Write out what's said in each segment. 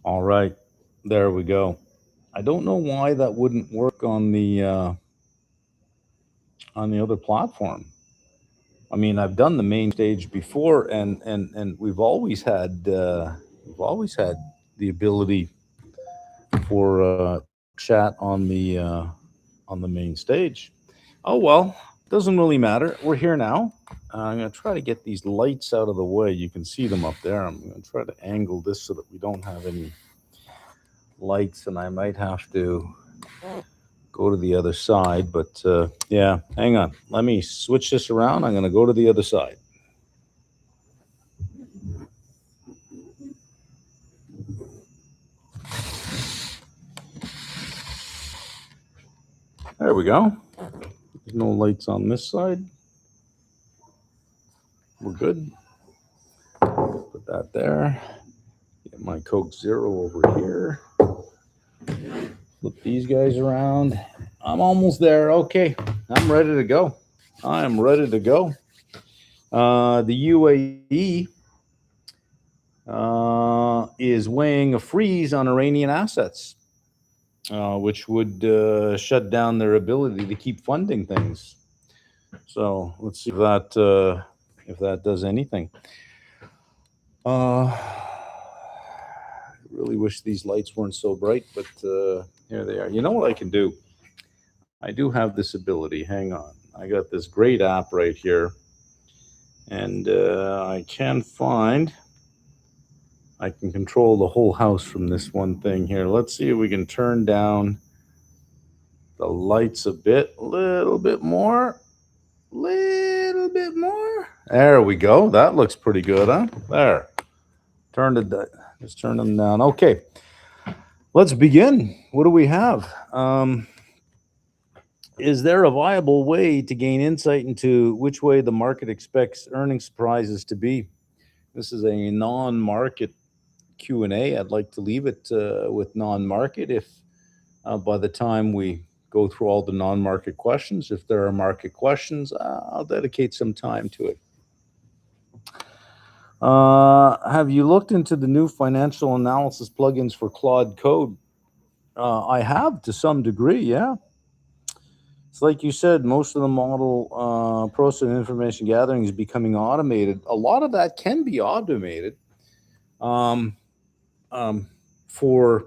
All right, there we go. I don't know why that wouldn't work on the other platform. I mean, I've done the main stage before, and we've always had the ability for chat on the main stage. Oh well, doesn't really matter. We're here now. I'm gonna try to get these lights out of the way. You can see them up there. I'm gonna try to angle this so that we don't have any lights, and I might have to go to the other side. But yeah, hang on. Let me switch this around. I'm going to go to the other side. There we go. There's no lights on this side. We're good. Put that there. Get my Coke Zero over here. Flip these guys around. I'm almost there. Okay. I'm ready to go. I am ready to go. The UAE is weighing a freeze on Iranian assets, which would shut down their ability to keep funding things. So let's see if that does anything. I really wish these lights weren't so bright, but here they are. You know what I can do? I do have this ability. Hang on. I got this great app right here, and I can control the whole house from this one thing here. Let's see if we can turn down the lights a little bit more. There we go. That looks pretty good, huh? There. Just turn them down. Okay. Let's begin. What do we have? Is there a viable way to gain insight into which way the market expects earnings surprises to be? This is a non-market Q&A. I'd like to leave it with non-market. If by the time we go through all the non-market questions, if there are market questions, I'll dedicate some time to it. Have you looked into the new financial analysis plugins for Claude Code? I have to some degree, yeah. It's like you said, most of the model process and information gathering is becoming automated. A lot of that can be automated for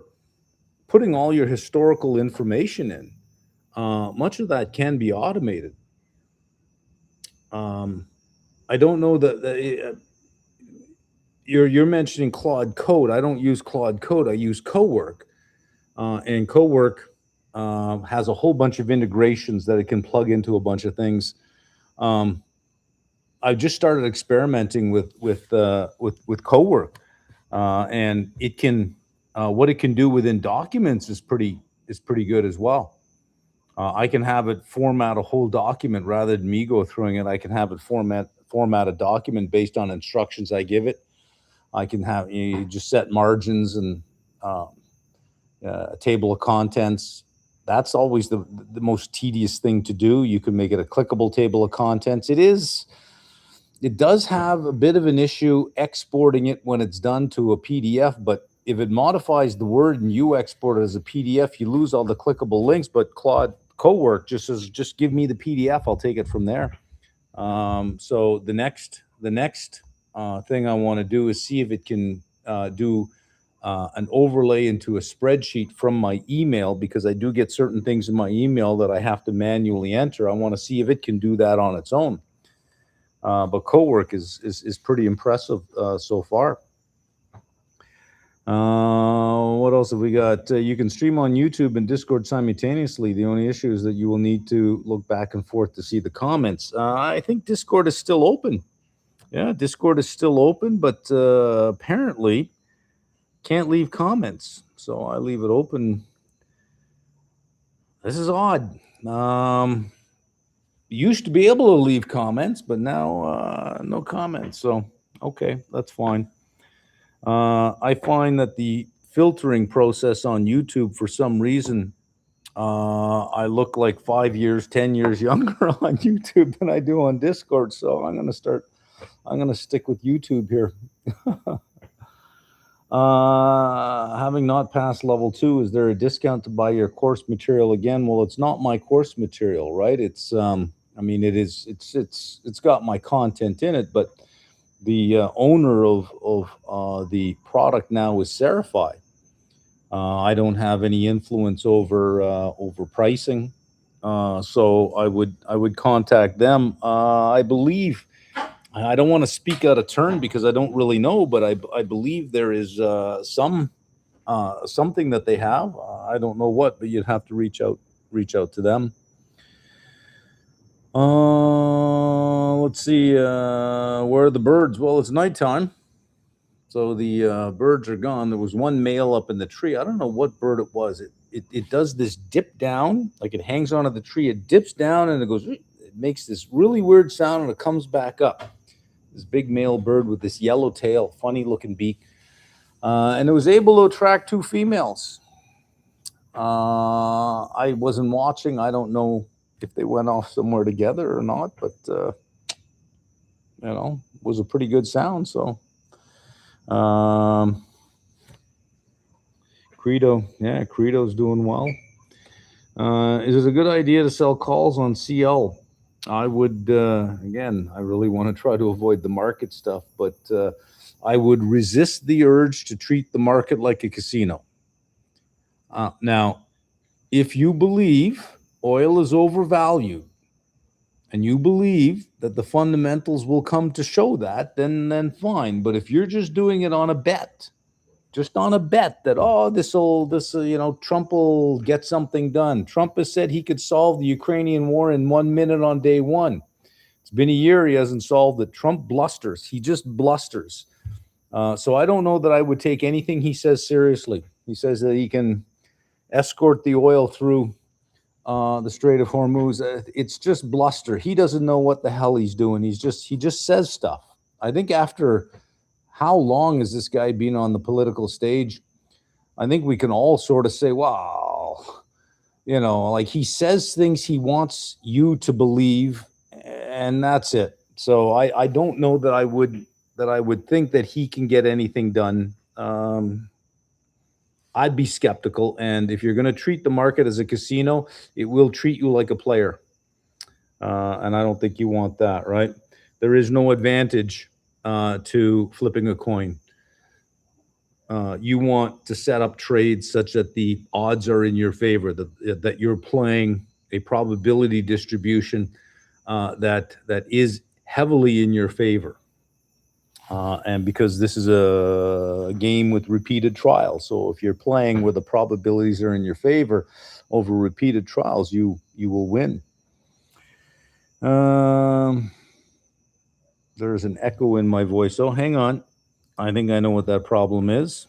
putting all your historical information in. Much of that can be automated. I don't know that you're mentioning Claude Code. I don't use Claude Code. I use Cowork, and Cowork has a whole bunch of integrations that it can plug into a bunch of things. I just started experimenting with Cowork, and it can what it can do within documents is pretty good as well. I can have it format a whole document rather than me go through it. I can have it format a document based on instructions I give it. I can have you just set margins and a table of contents. That's always the most tedious thing to do. You can make it a clickable table of contents. It does have a bit of an issue exporting it when it's done to a PDF, but if it modifies the word and you export it as a PDF, you lose all the clickable links. But Claude Cowork just says, just give me the PDF. I'll take it from there. So the next thing I want to do is see if it can do an overlay into a spreadsheet from my email, because I do get certain things in my email that I have to manually enter. I want to see if it can do that on its own. But Cowork is pretty impressive so far. What else have we got? You can stream on YouTube and Discord simultaneously. The only issue is that you will need to look back and forth to see the comments. I think Discord is still open. Yeah, Discord is still open, but apparently can't leave comments. So I leave it open. This is odd. Used to be able to leave comments, but now no comments. So, okay, that's fine. I find that the filtering process on YouTube, for some reason, I look like 5 years, 10 years younger on YouTube than I do on Discord. So I'm going to stick with YouTube here. Having not passed level 2, is there a discount to buy your course material again? Well, it's not my course material, right? It's I mean, it's got my content in it, but the owner of the product now is Serify. I don't have any influence over pricing, so I would contact them. I believe, I don't want to speak out of turn because I don't really know, but I believe there is something that they have. I don't know what, but you'd have to reach out to them. Let's see. Where are the birds? Well, it's nighttime, so the birds are gone. There was one male up in the tree. I don't know what bird it was. It does this dip down, like it hangs onto the tree. It dips down and it goes. It makes this really weird sound and it comes back up. This big male bird with this yellow tail, funny looking beak, and it was able to attract two females. I wasn't watching. I don't know if they went off somewhere together or not, but it was a pretty good sound. So, Credo's doing well. Is it a good idea to sell calls on CL? I would, again, I really want to try to avoid the market stuff, but I would resist the urge to treat the market like a casino. Now, if you believe oil is overvalued and you believe that the fundamentals will come to show that, then fine. But if you're just doing it on a bet, that Trump will get something done. Trump has said he could solve the Ukrainian war in 1 minute on day one. It's been a year, he hasn't solved it. Trump blusters. He just blusters. So I don't know that I would take anything he says seriously. He says that he can escort the oil through the Strait of Hormuz. It's just bluster. He doesn't know what the hell he's doing. He just says stuff. I think after how long has this guy been on the political stage? I think we can all sort of say, wow, like he says things he wants you to believe, and that's it. So I don't know that I would think that he can get anything done. I'd be skeptical. And if you're going to treat the market as a casino, it will treat you like a player. And I don't think you want that, right? There is no advantage to flipping a coin. You want to set up trades such that the odds are in your favor, that you're playing a probability distribution that is heavily in your favor. And because this is a game with repeated trials, so if you're playing where the probabilities are in your favor over repeated trials, you will win. There's an echo in my voice. Oh, hang on. I think I know what that problem is.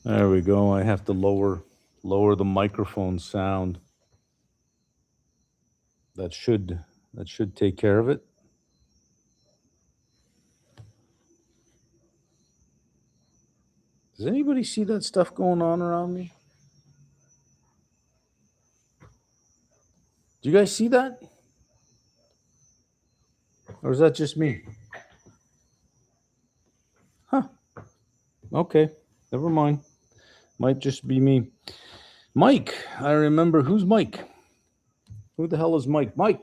There we go. I have to lower the microphone sound. That should take care of it. Does anybody see that stuff going on around me? Do you guys see that? Or is that just me? Huh. Okay. Never mind. Might just be me. Mike. I remember. Who's Mike? Who the hell is Mike? Mike.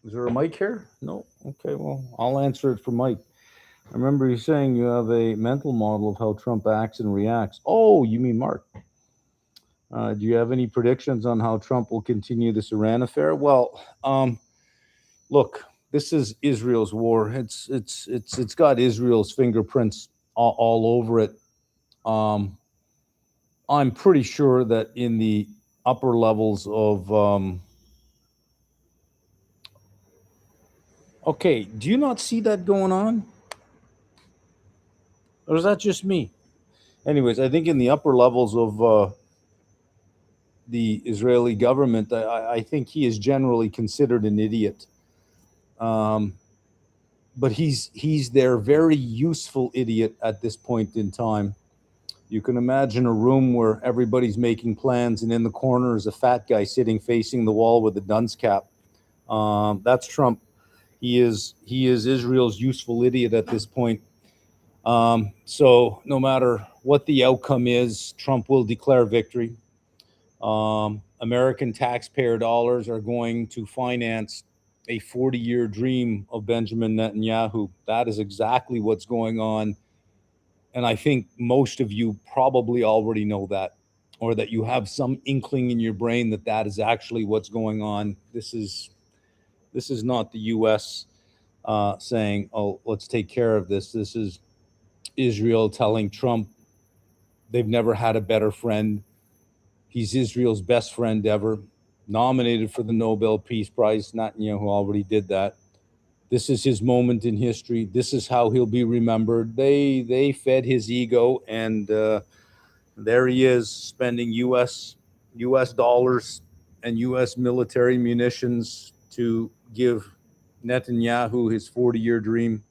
Is there a Mike here? No. Okay. Well, I'll answer it for Mike. I remember you saying you have a mental model of how Trump acts and reacts. Oh, you mean Mark? Do you have any predictions on how Trump will continue this Iran affair? Well, look, this is Israel's war. It's got Israel's fingerprints all over it. I'm pretty sure that in the upper levels of okay, do you not see that going on? Or is that just me? Anyways, I think in the upper levels of the Israeli government, I think he is generally considered an idiot. But he's their very useful idiot at this point in time. You can imagine a room where everybody's making plans, and in the corner is a fat guy sitting facing the wall with a dunce cap. That's Trump. He is Israel's useful idiot at this point. So no matter what the outcome is, Trump will declare victory. American taxpayer dollars are going to finance a 40-year dream of Benjamin Netanyahu. That is exactly what's going on. And I think most of you probably already know that, or that you have some inkling in your brain that that is actually what's going on. This is not the U.S. Saying, "Oh, let's take care of this." This is Israel telling Trump they've never had a better friend. He's Israel's best friend ever, nominated for the Nobel Peace Prize. Netanyahu already did that. This is his moment in history. This is how he'll be remembered. They fed his ego, and there he is spending U.S. dollars and U.S. military munitions to give Netanyahu his 40-year dream.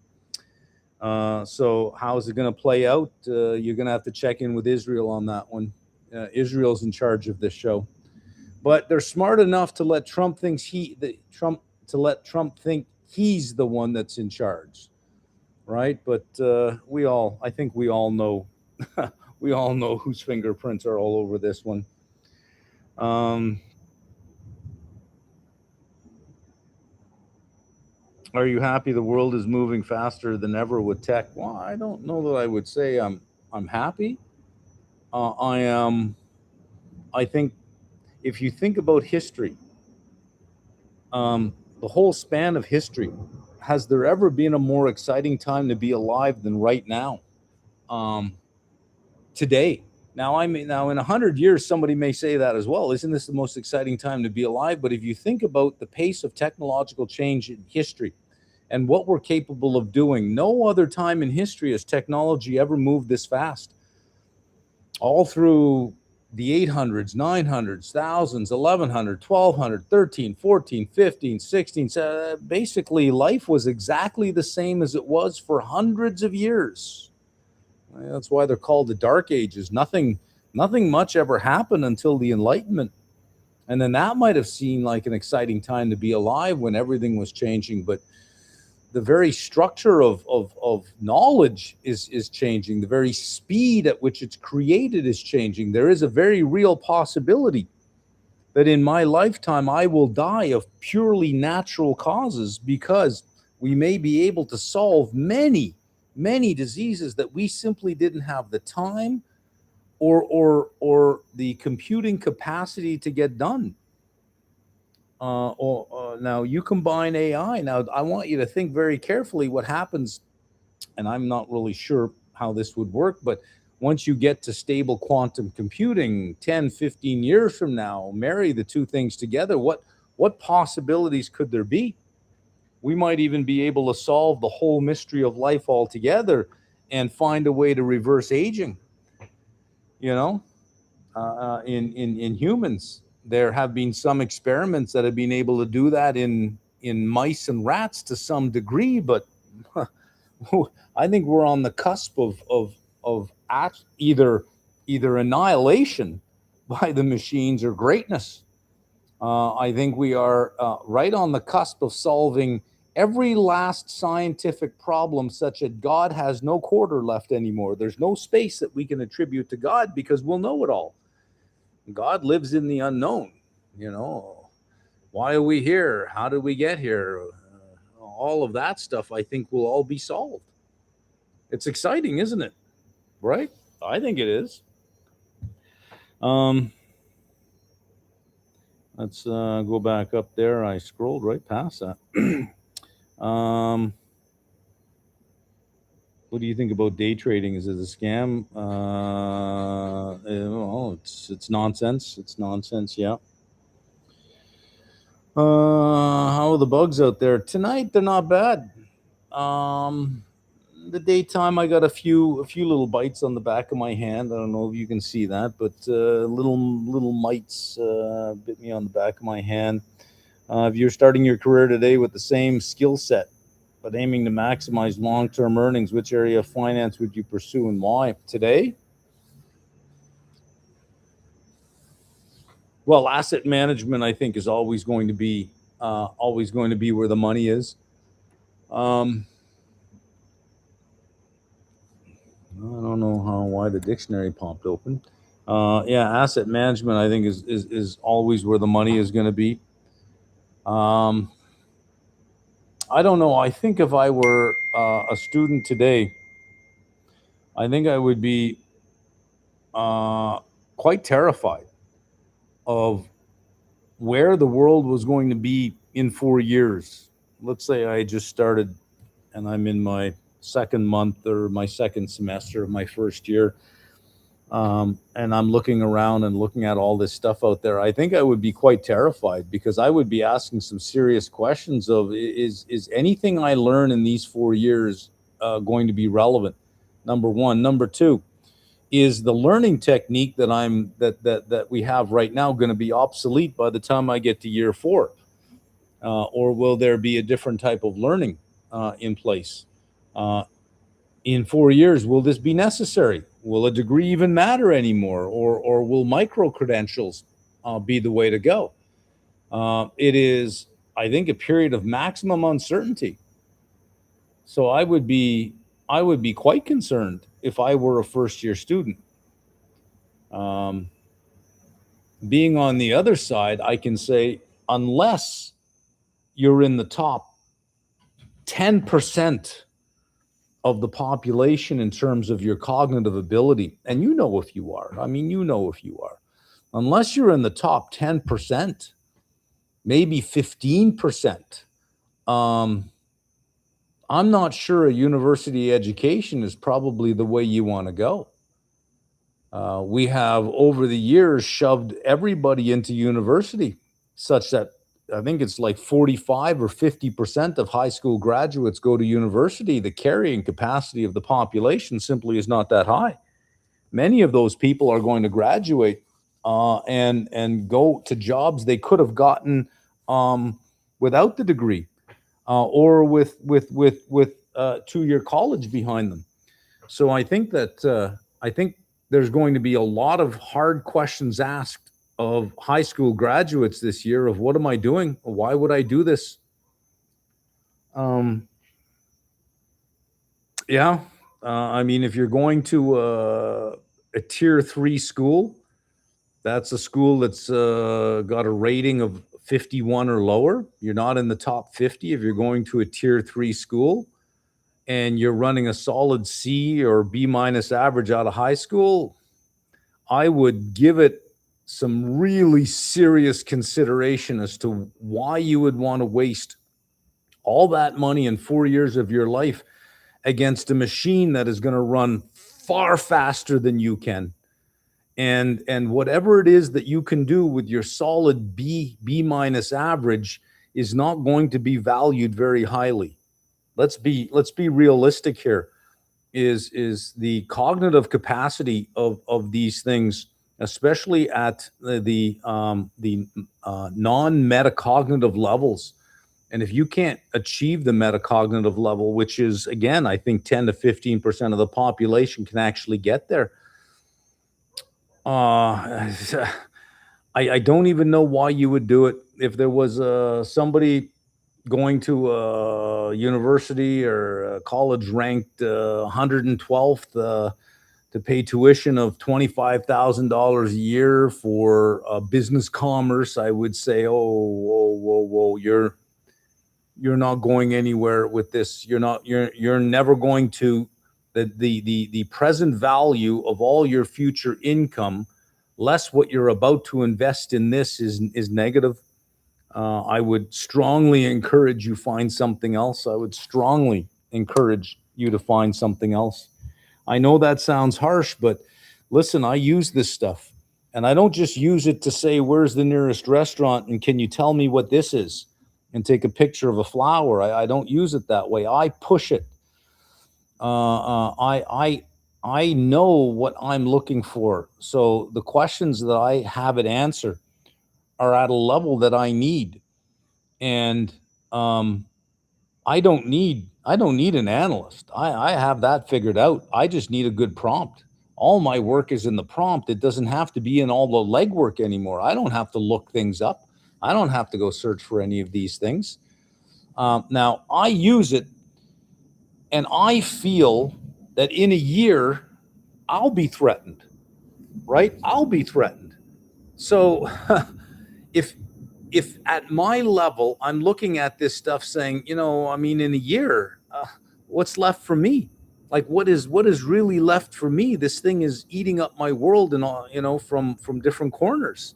So how is it going to play out? You're going to have to check in with Israel on that one. Israel's in charge of this show, but they're smart enough to let Trump think he's the one that's in charge, right? But I think we all know, we all know whose fingerprints are all over this one. Are you happy the world is moving faster than ever with tech? Well, I don't know that I would say I'm happy. I am. I think if you think about history, the whole span of history, has there ever been a more exciting time to be alive than right now? Today. Now, in 100 years, somebody may say that as well. Isn't this the most exciting time to be alive? But if you think about the pace of technological change in history and what we're capable of doing, no other time in history has technology ever moved this fast. All through the 800s, 900s, 1000s, 1100, 1200, 13, 14, 15, 16, basically life was exactly the same as it was for hundreds of years. That's why they're called the Dark Ages. Nothing much ever happened until the Enlightenment. And then that might have seemed like an exciting time to be alive when everything was changing. But the very structure of knowledge is changing. The very speed at which it's created is changing. There is a very real possibility that in my lifetime I will die of purely natural causes, because we may be able to solve many diseases that we simply didn't have the time or the computing capacity to get done. Now you combine AI. Now I want you to think very carefully what happens, and I'm not really sure how this would work, but once you get to stable quantum computing 10, 15 years from now, marry the two things together, what possibilities could there be? We might even be able to solve the whole mystery of life altogether and find a way to reverse aging. In humans, there have been some experiments that have been able to do that in mice and rats to some degree, but I think we're on the cusp of either annihilation by the machines or greatness. I think we are right on the cusp of solving every last scientific problem, such that God has no quarter left anymore. There's no space that we can attribute to God, because we'll know it all. God lives in the unknown. Why are we here? How did we get here? All of that stuff, I think, will all be solved. It's exciting, isn't it? Right? I think it is. Let's go back up there. I scrolled right past that. What do you think about day trading? Is it a scam? It's nonsense. It's nonsense. Yeah. How are the bugs out there tonight? They're not bad. The daytime, I got a few little bites on the back of my hand. I don't know if you can see that, but little mites bit me on the back of my hand. If you're starting your career today with the same skill set, but aiming to maximize long-term earnings, which area of finance would you pursue and why? Today, Well, asset management, I think, is always going to be where the money is. Um, I don't know why the dictionary popped open. Yeah, asset management, I think, is always where the money is going to be. Um, I don't know. I think if I were a student today, I think I would be quite terrified of where the world was going to be in 4 years. Let's say I just started and I'm in my second month or my second semester of my first year. And I'm looking around and looking at all this stuff out there. I think I would be quite terrified because I would be asking some serious questions of is anything I learn in these 4 years going to be relevant? Number one. Number two, is the learning technique that we have right now going to be obsolete by the time I get to year four? Or will there be a different type of learning in place? In 4 years, will this be necessary? Will a degree even matter anymore? Or will micro credentials be the way to go? It is, I think, a period of maximum uncertainty. So I would be quite concerned if I were a first year student. Being on the other side, I can say, unless you're in the top 10% of the population in terms of your cognitive ability, and you know if you are, unless you're in the top 10%, maybe 15%, I'm not sure a university education is probably the way you want to go. We have over the years shoved everybody into university such that I think it's like 45 or 50% of high school graduates go to university. The carrying capacity of the population simply is not that high. Many of those people are going to graduate and go to jobs they could have gotten without the degree or with 2-year college behind them. So I think there's going to be a lot of hard questions asked of high school graduates this year of what am I doing? Why would I do this? Yeah. I mean, if you're going to a tier 3 school, that's a school that's got a rating of 51 or lower. You're not in the top 50 if you're going to a tier 3 school and you're running a solid C or B minus average out of high school. I would give it some really serious consideration as to why you would want to waste all that money in 4 years of your life against a machine that is going to run far faster than you can. And whatever it is that you can do with your solid B minus average is not going to be valued very highly. Let's be realistic here. Is the cognitive capacity of these things, especially at the non-metacognitive levels. And if you can't achieve the metacognitive level, which is, again, I think 10 to 15% of the population can actually get there. I don't even know why you would do it. If there was somebody going to a university or a college ranked 112th to pay tuition of $25,000 a year for business commerce, I would say, whoa, you're not going anywhere with this. You're never going to. The present value of all your future income, less what you're about to invest in this, is negative. I would strongly encourage you find something else. I would strongly encourage you to find something else. I know that sounds harsh, but listen, I use this stuff. And I don't just use it to say, where's the nearest restaurant and can you tell me what this is? And take a picture of a flower. I don't use it that way. I push it. I know what I'm looking for. So the questions that I have it answer are at a level that I need. And I don't need an analyst. I have that figured out. I just need a good prompt. All my work is in the prompt. It doesn't have to be in all the legwork anymore. I don't have to look things up. I don't have to go search for any of these things. Now, I use it, and I feel that in a year, I'll be threatened, right? I'll be threatened. So if at my level, I'm looking at this stuff saying, in a year, what's left for me? Like, what is really left for me? This thing is eating up my world, and all, from different corners.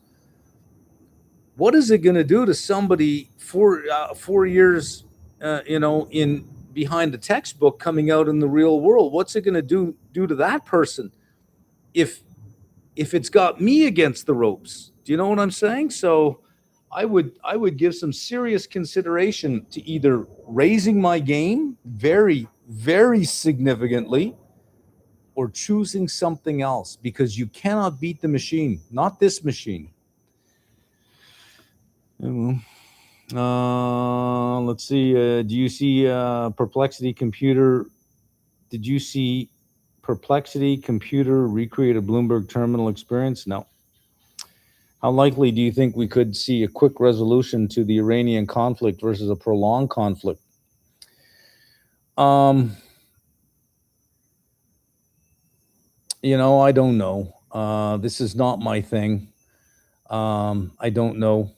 What is it going to do to somebody 4 years, in behind the textbook, coming out in the real world? What's it going to do to that person if it's got me against the ropes? Do you know what I'm saying? So I would give some serious consideration to either raising my game very, very significantly, or choosing something else, because you cannot beat the machine, not this machine. Let's see. Do you see Perplexity Computer? Did you see Perplexity Computer recreate a Bloomberg terminal experience? No. How likely do you think we could see a quick resolution to the Iranian conflict versus a prolonged conflict? I don't know. This is not my thing. I don't know.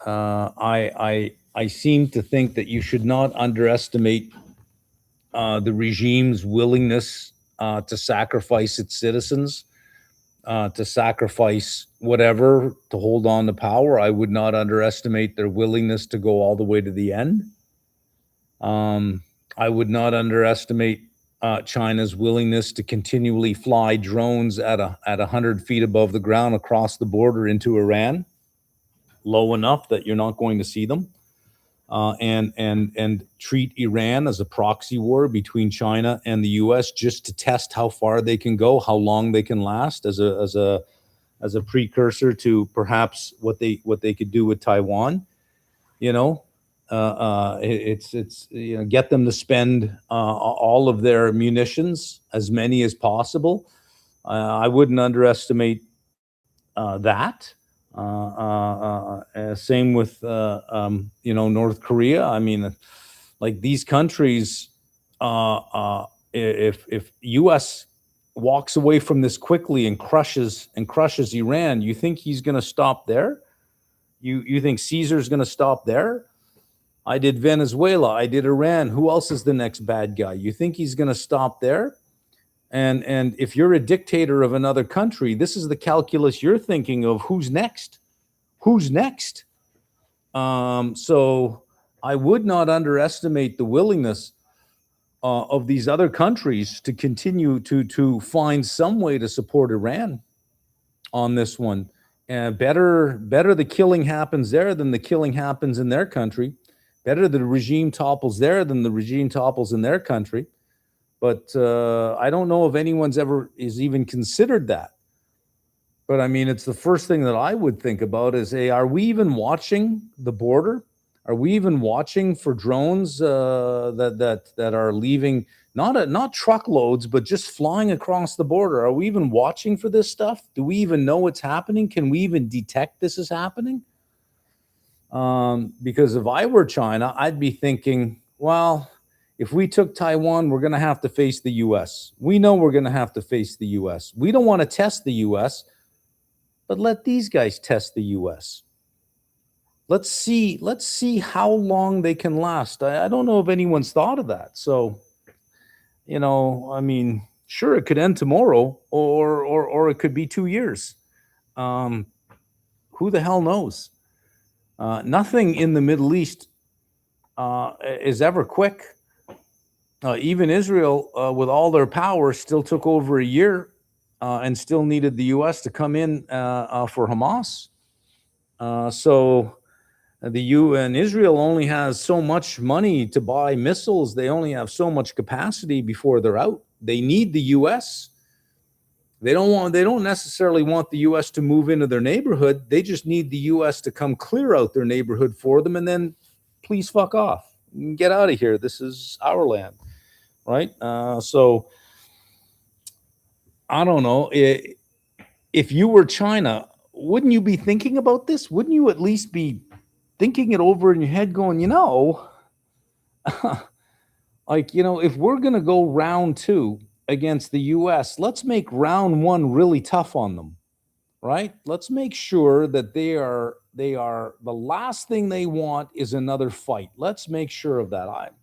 I seem to think that you should not underestimate the regime's willingness to sacrifice its citizens, to sacrifice whatever to hold on to power. I would not underestimate their willingness to go all the way to the end. I would not underestimate China's willingness to continually fly drones at 100 feet above the ground across the border into Iran, low enough that you're not going to see them, and treat Iran as a proxy war between China and the U.S. just to test how far they can go, how long they can last, as a precursor to perhaps what they could do with Taiwan. It's get them to spend all of their munitions, as many as possible. I wouldn't underestimate that. Same with North Korea. I mean, like, these countries, if U.S. walks away from this quickly and crushes Iran, you think he's going to stop there? You think Caesar's going to stop there? I did Venezuela. I did Iran. Who else is the next bad guy? You think he's going to stop there? And if you're a dictator of another country, this is the calculus you're thinking of. Who's next? Who's next? So I would not underestimate the willingness of these other countries to continue to find some way to support Iran on this one. And better the killing happens there than the killing happens in their country. Better the regime topples there than the regime topples in their country. But I don't know if anyone's ever is even considered that. But I mean, it's the first thing that I would think about is, hey, are we even watching the border? Are we even watching for drones that are leaving, not truckloads, but just flying across the border? Are we even watching for this stuff? Do we even know what's happening? Can we even detect this is happening? Because if I were China, I'd be thinking, well, if we took Taiwan, we're going to have to face the U.S. We know we're going to have to face the U.S. We don't want to test the U.S., but let these guys test the U.S. Let's see how long they can last. I don't know if anyone's thought of that. So, I mean, sure, it could end tomorrow, or it could be 2 years. Who the hell knows? Nothing in the Middle East is ever quick. Even Israel, with all their power, still took over a year and still needed the U.S. to come in for Hamas. So the UN, Israel only has so much money to buy missiles. They only have so much capacity before they're out. They need the U.S. They don't necessarily want the U.S. to move into their neighborhood. They just need the U.S. to come clear out their neighborhood for them, and then please fuck off. Get out of here. This is our land, right? So I don't know. If you were China, wouldn't you be thinking about this? Wouldn't you at least be thinking it over in your head, going, like, if we're going to go round two against the US, let's make round one really tough on them, right? Let's make sure that they are the last thing they want is another fight. Let's make sure of that.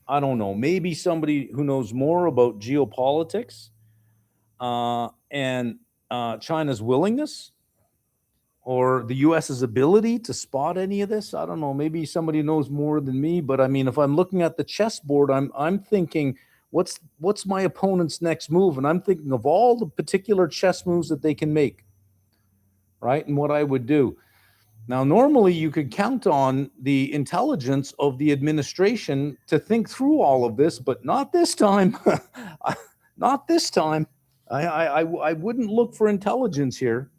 I don't know. Maybe somebody who knows more about geopolitics and China's willingness or the US's ability to spot any of this. I don't know. Maybe somebody knows more than me, but I mean, if I'm looking at the chessboard, I'm thinking, what's my opponent's next move? And I'm thinking of all the particular chess moves that they can make, right? And what I would do. Now, normally you could count on the intelligence of the administration to think through all of this, but not this time. Not this time. I wouldn't look for intelligence here.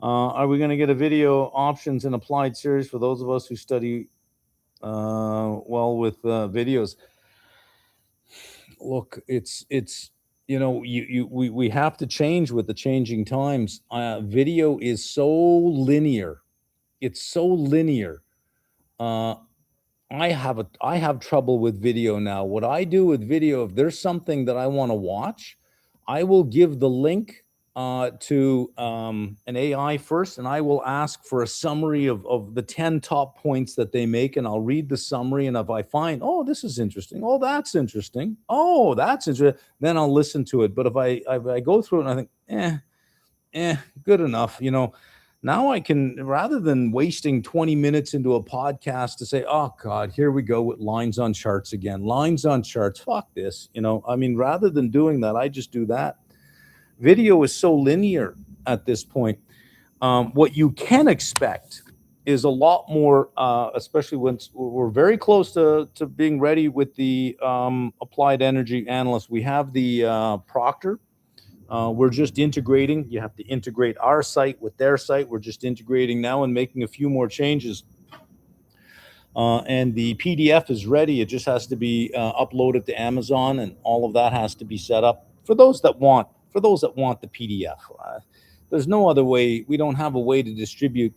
Are we going to get a video options and applied series for those of us who study well with videos? Look, it's we have to change with the changing times. Video is so linear. It's so linear. I have trouble with video now. What I do with video, if there's something that I want to watch, I will give the link to an AI first, and I will ask for a summary of the 10 top points that they make, and I'll read the summary. And if I find, oh, this is interesting, oh, that's interesting, oh, that's interesting, then I'll listen to it. But if I go through it and I think, good enough, now I can, rather than wasting 20 minutes into a podcast to say, oh God, here we go with lines on charts again, lines on charts, fuck this, I mean, rather than doing that, I just do that. Video is so linear at this point. What you can expect is a lot more, especially when we're very close to being ready with the applied energy analyst. We have the Proctor. We're just integrating. You have to integrate our site with their site. We're just integrating now and making a few more changes. And the PDF is ready. It just has to be uploaded to Amazon, and all of that has to be set up for those that want the PDF. There's no other way. We don't have a way to distribute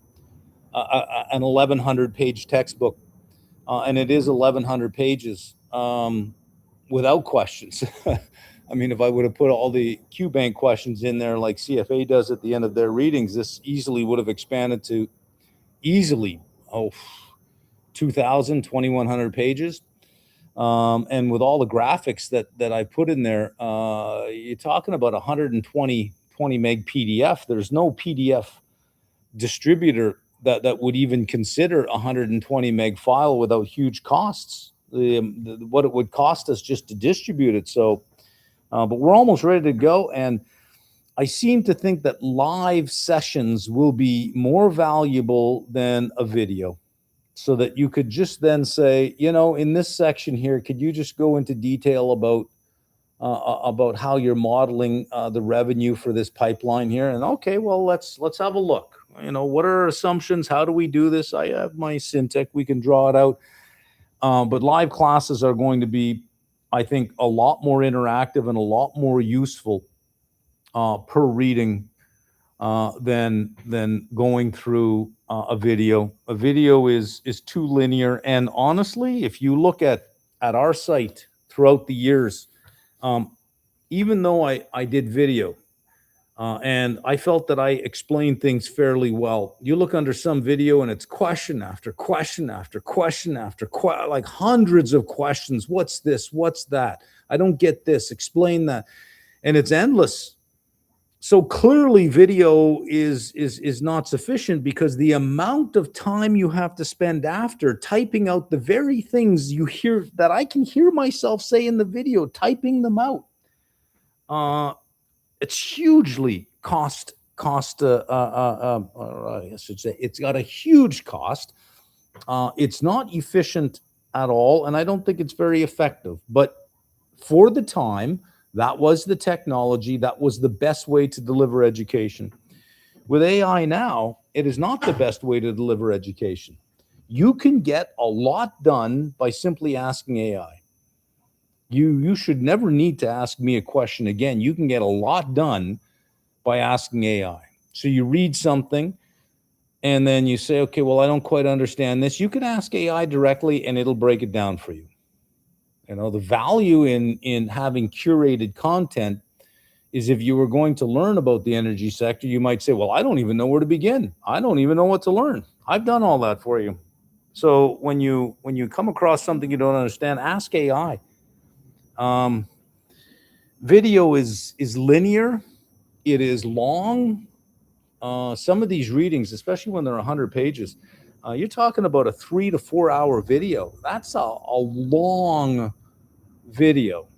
an 1,100 page textbook, and it is 1,100 pages without questions. I mean, if I would have put all the QBank questions in there like CFA does at the end of their readings, this easily would have expanded to 2,000, 2,100 pages. And with all the graphics that I put in there, you're talking about 120 meg PDF. There's no PDF distributor that would even consider 120 meg file without huge costs. What it would cost us just to distribute it. So, but we're almost ready to go. And I seem to think that live sessions will be more valuable than a video, so that you could just then say, in this section here, could you just go into detail about how you're modeling the revenue for this pipeline here? And okay, well, let's have a look. What are our assumptions? How do we do this? I have my Syntec. We can draw it out. But live classes are going to be, I think, a lot more interactive and a lot more useful per reading than going through a video. A video is too linear. And honestly, if you look at our site throughout the years, even though I did video and I felt that I explained things fairly well, you look under some video and it's question after question after question after like hundreds of questions. What's this? What's that? I don't get this. Explain that. And it's endless. So clearly video is not sufficient, because the amount of time you have to spend after typing out the very things you hear that I can hear myself say in the video, typing them out. It's hugely I should say it's got a huge cost. It's not efficient at all, and I don't think it's very effective. But for the time, that was the technology. That was the best way to deliver education. With AI now, it is not the best way to deliver education. You can get a lot done by simply asking AI. You should never need to ask me a question again. You can get a lot done by asking AI. So you read something and then you say, okay, well, I don't quite understand this. You can ask AI directly and it'll break it down for you. You know, the value in having curated content is if you were going to learn about the energy sector, you might say, well, I don't even know where to begin. I don't even know what to learn. I've done all that for you. So when you come across something you don't understand, ask AI. Video is linear. It is long. Some of these readings, especially when they're 100 pages, you're talking about a 3 to 4 hour video. That's a long video.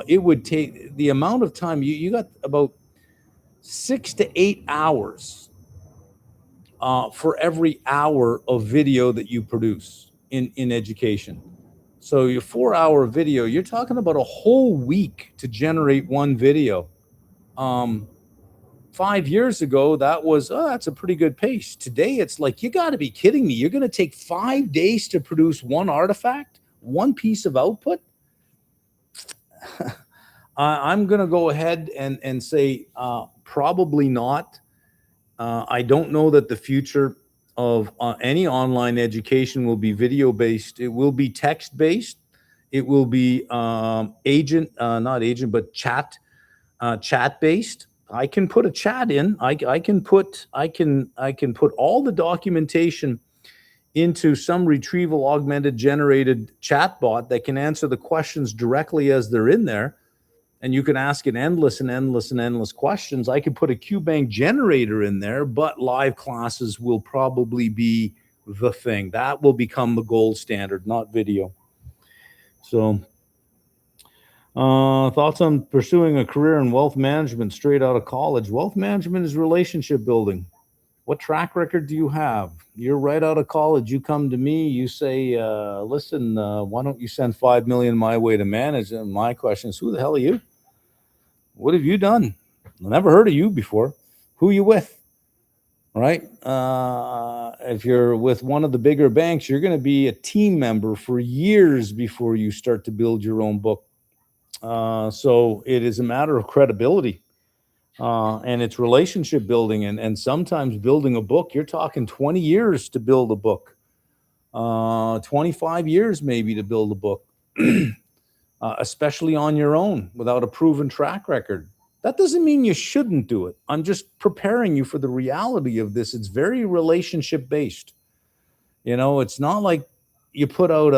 It would take the amount of time you got about 6 to 8 hours for every hour of video that you produce in education. So your 4 hour video, you're talking about a whole week to generate one video. 5 years ago, that was, that's a pretty good pace. Today, it's like, you got to be kidding me. You're going to take 5 days to produce one artifact, one piece of output? I'm going to go ahead and say probably not. I don't know that the future of any online education will be video-based. It will be text-based. It will be not agent, but chat-based. I can put a chat in. I can put all the documentation into some retrieval augmented generated chatbot that can answer the questions directly as they're in there. And you can ask it endless questions. I could put a QBank generator in there, but live classes will probably be the thing. That will become the gold standard, not video. So thoughts on pursuing a career in wealth management straight out of college? Wealth management is relationship building. What track record do you have? You're right out of college. You come to me, you say, listen, why don't you send $5 million my way to manage? And my question is, who the hell are you? What have you done? I never heard of you before. Who are you with? Right? If you're with one of the bigger banks, you're going to be a team member for years before you start to build your own book. So it is a matter of credibility. And it's relationship building. And sometimes building a book, you're talking 20 years to build a book. 25 years maybe to build a book. Especially on your own without a proven track record. That doesn't mean you shouldn't do it. I'm just preparing you for the reality of this. It's very relationship based. You know, it's not like you put out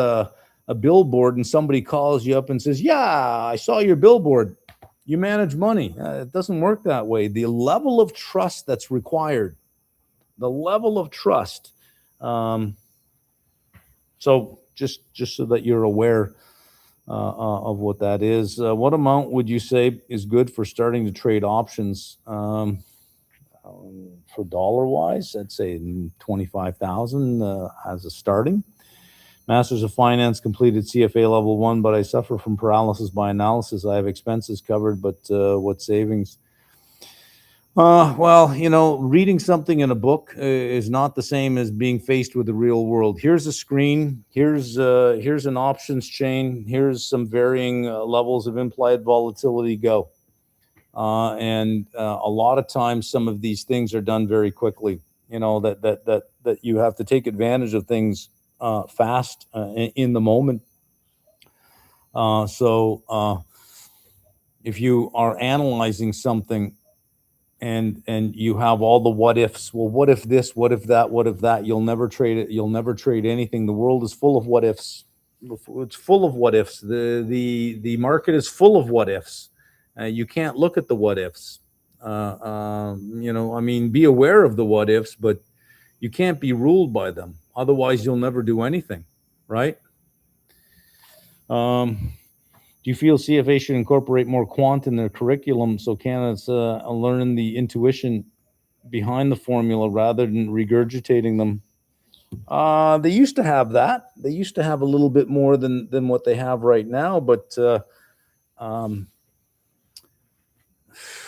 a billboard and somebody calls you up and says, yeah, I saw your billboard. You manage money. It doesn't work that way. The level of trust that's required, So just so that you're aware of what that is. What amount would you say is good for starting to trade options? For dollar wise, I'd say 25,000 as a starting. Masters of Finance, completed CFA level 1, but I suffer from paralysis by analysis. I have expenses covered, but what savings? Well, you know, reading something in a book is not the same as being faced with the real world. Here's a screen. Here's an options chain. Here's some varying levels of implied volatility. Go. And a lot of times, some of these things are done very quickly. You know that you have to take advantage of things fast in the moment. So if you are analyzing something and you have all the what ifs, well, what if this, what if that, you'll never trade it. You'll never trade anything. The world is full of what ifs. It's full of what ifs. The market is full of what ifs. You can't look at the what ifs. You know, I mean, be aware of the what ifs, but you can't be ruled by them. Otherwise, you'll never do anything, right? Do you feel CFA should incorporate more quant in their curriculum so candidates learn the intuition behind the formula rather than regurgitating them? They used to have that. They used to have a little bit more than what they have right now, but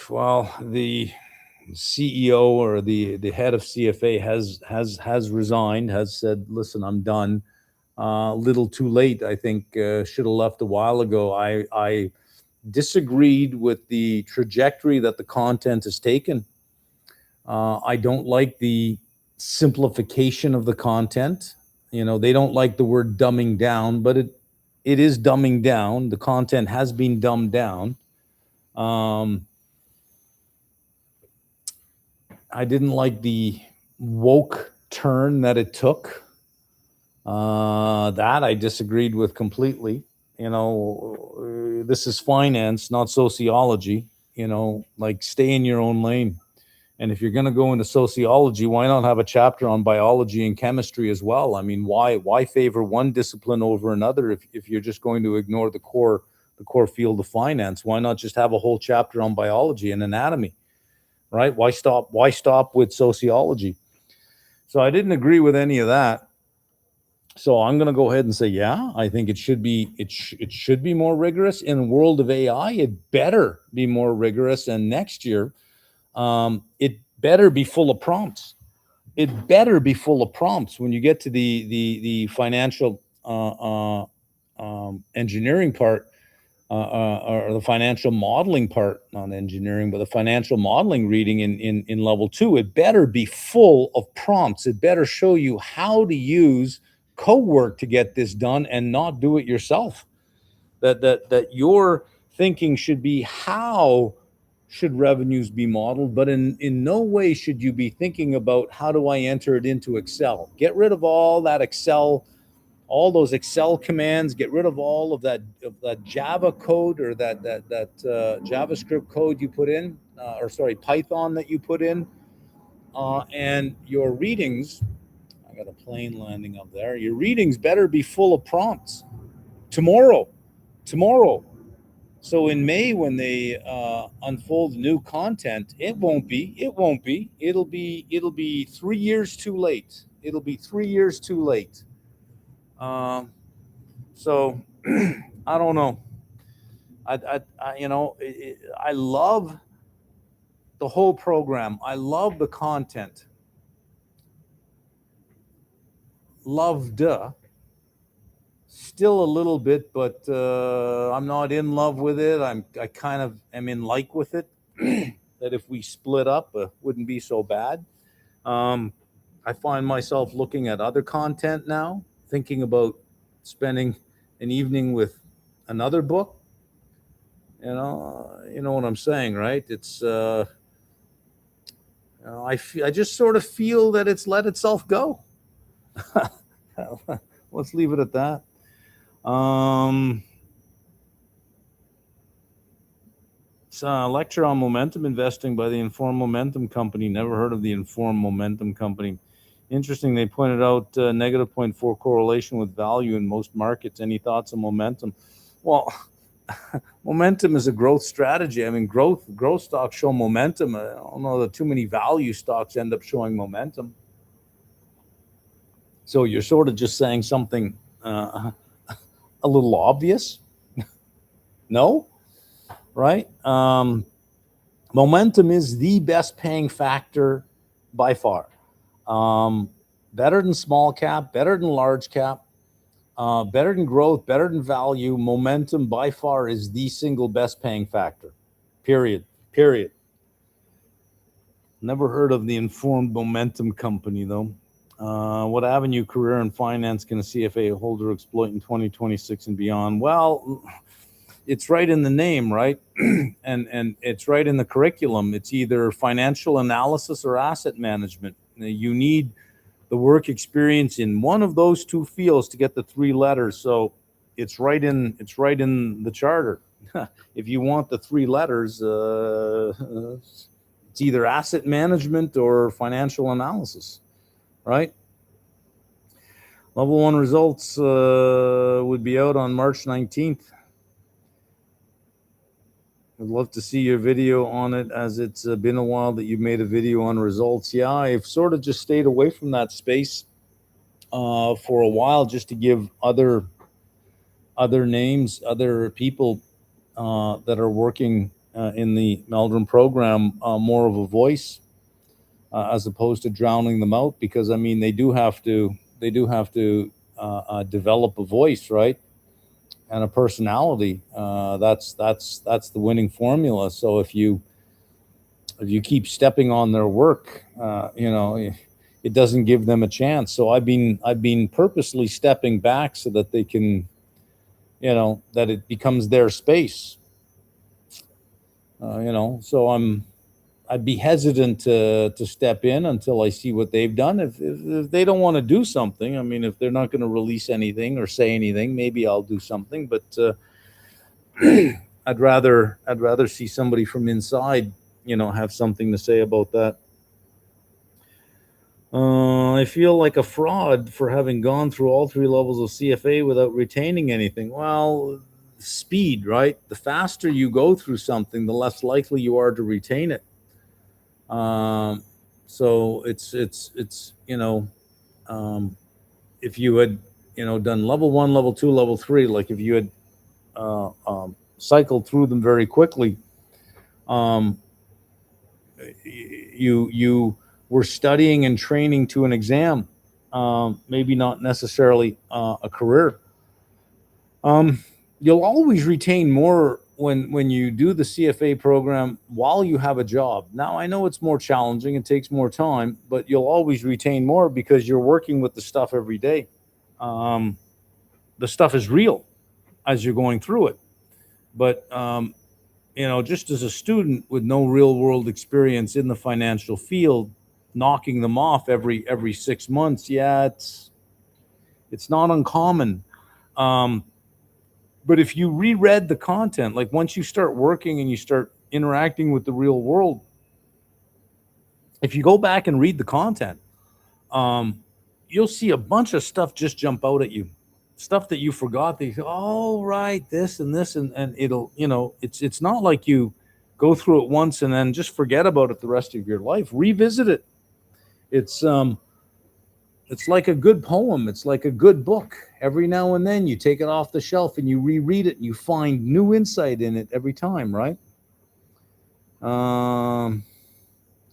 well, the CEO or the head of CFA has resigned, has said, listen, I'm done. little too late. I think should have left a while ago. I disagreed with the trajectory that the content has taken. I don't like the simplification of the content. They don't like the word dumbing down, but it is dumbing down. The content has been dumbed down. I didn't like the woke turn that it took. That I disagreed with completely. This is finance, not sociology. Like, stay in your own lane. And if you're going to go into sociology, why not have a chapter on biology and chemistry as well? I mean, why favor one discipline over another if you're just going to ignore the core field of finance? Why not just have a whole chapter on biology and anatomy, right? Why stop with sociology? So I didn't agree with any of that. So I'm going to go ahead and say, yeah, I think it should be more rigorous. In the world of AI, it better be more rigorous. And next year, it better be full of prompts. It better be full of prompts when you get to the financial engineering part, or the financial modeling part, not engineering, but the financial modeling reading in level 2. It better be full of prompts. It better show you how to use co-work to get this done and not do it yourself. That your thinking should be, how should revenues be modeled, but in no way should you be thinking about, how do I enter it into Excel? Get rid of all that Excel, all those Excel commands. Get rid of all of that Java code, or that JavaScript code you put in, Python that you put in, and your readings. I got a plane landing up there. Your readings better be full of prompts. Tomorrow. So in May, when they unfold new content, it won't be. It'll be 3 years too late. It'll be 3 years too late. So I don't know. I love the whole program. I love the content. Loved. Still a little bit, but I'm not in love with it. I kind of am in like with it. That if we split up, wouldn't be so bad. I find myself looking at other content now, thinking about spending an evening with another book. You know what I'm saying, right? It's I just sort of feel that it's let itself go. Let's leave it at that. Lecture on momentum investing by the Informed Momentum Company. Never heard of the Informed Momentum Company. Interesting. They pointed out negative 0.4 correlation with value in most markets. Any thoughts on momentum? Well, momentum is a growth strategy. I mean, growth stocks show momentum. I don't know that too many value stocks end up showing momentum. So you're sort of just saying something a little obvious. No? Right? Momentum is the best paying factor by far. Better than small cap, better than large cap, better than growth, better than value. Momentum by far is the single best paying factor. Period. Never heard of the Informed Momentum Company, though. What avenue, career, and finance can a CFA holder exploit in 2026 and beyond? Well, it's right in the name, right? and it's right in the curriculum. It's either financial analysis or asset management. You need the work experience in one of those two fields to get the 3 letters. So it's right in the charter. If you want the 3 letters, it's either asset management or financial analysis, right? Level 1 results would be out on March 19th. I'd love to see your video on it, as it's been a while that you've made a video on results. Yeah, I've sort of just stayed away from that space for a while, just to give other names, other people that are working in the Meldrum program more of a voice, as opposed to drowning them out. Because I mean, they do have to develop a voice, right, and a personality. That's the winning formula. So if you keep stepping on their work, it doesn't give them a chance. So I've been purposely stepping back so that they can, that it becomes their space. So I'd be hesitant to step in until I see what they've done. If they don't want to do something, I mean, if they're not going to release anything or say anything, maybe I'll do something. But I'd rather see somebody from inside, have something to say about that. I feel like a fraud for having gone through all 3 levels of CFA without retaining anything. Well, speed, right? The faster you go through something, the less likely you are to retain it. So it's if you had done level 1, level 2, level 3, like if you had cycled through them very quickly, you were studying and training to an exam, maybe not necessarily a career. You'll always retain more when you do the CFA program while you have a job. Now, I know it's more challenging, it takes more time, but you'll always retain more because you're working with the stuff every day. The stuff is real as you're going through it. But, just as a student with no real world experience in the financial field, knocking them off every 6 months, yeah, it's not uncommon. But if you reread the content, like once you start working and you start interacting with the real world, if you go back and read the content, you'll see a bunch of stuff just jump out at you, stuff that you forgot. That you say, oh, right, this and this, and it'll, it's not like you go through it once and then just forget about it the rest of your life. Revisit it. It's like a good poem. It's like a good book. Every now and then you take it off the shelf and you reread it and you find new insight in it every time, right? I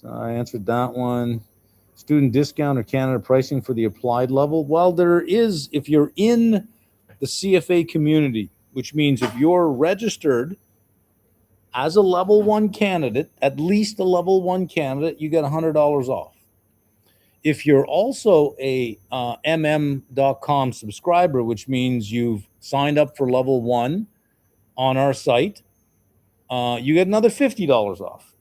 answered that one. Student discount or Canada pricing for the applied level? Well, there is, if you're in the CFA community, which means if you're registered as a level 1 candidate, at least a level 1 candidate, you get $100 off. If you're also a mm.com subscriber, which means you've signed up for level 1 on our site, you get another $50 off.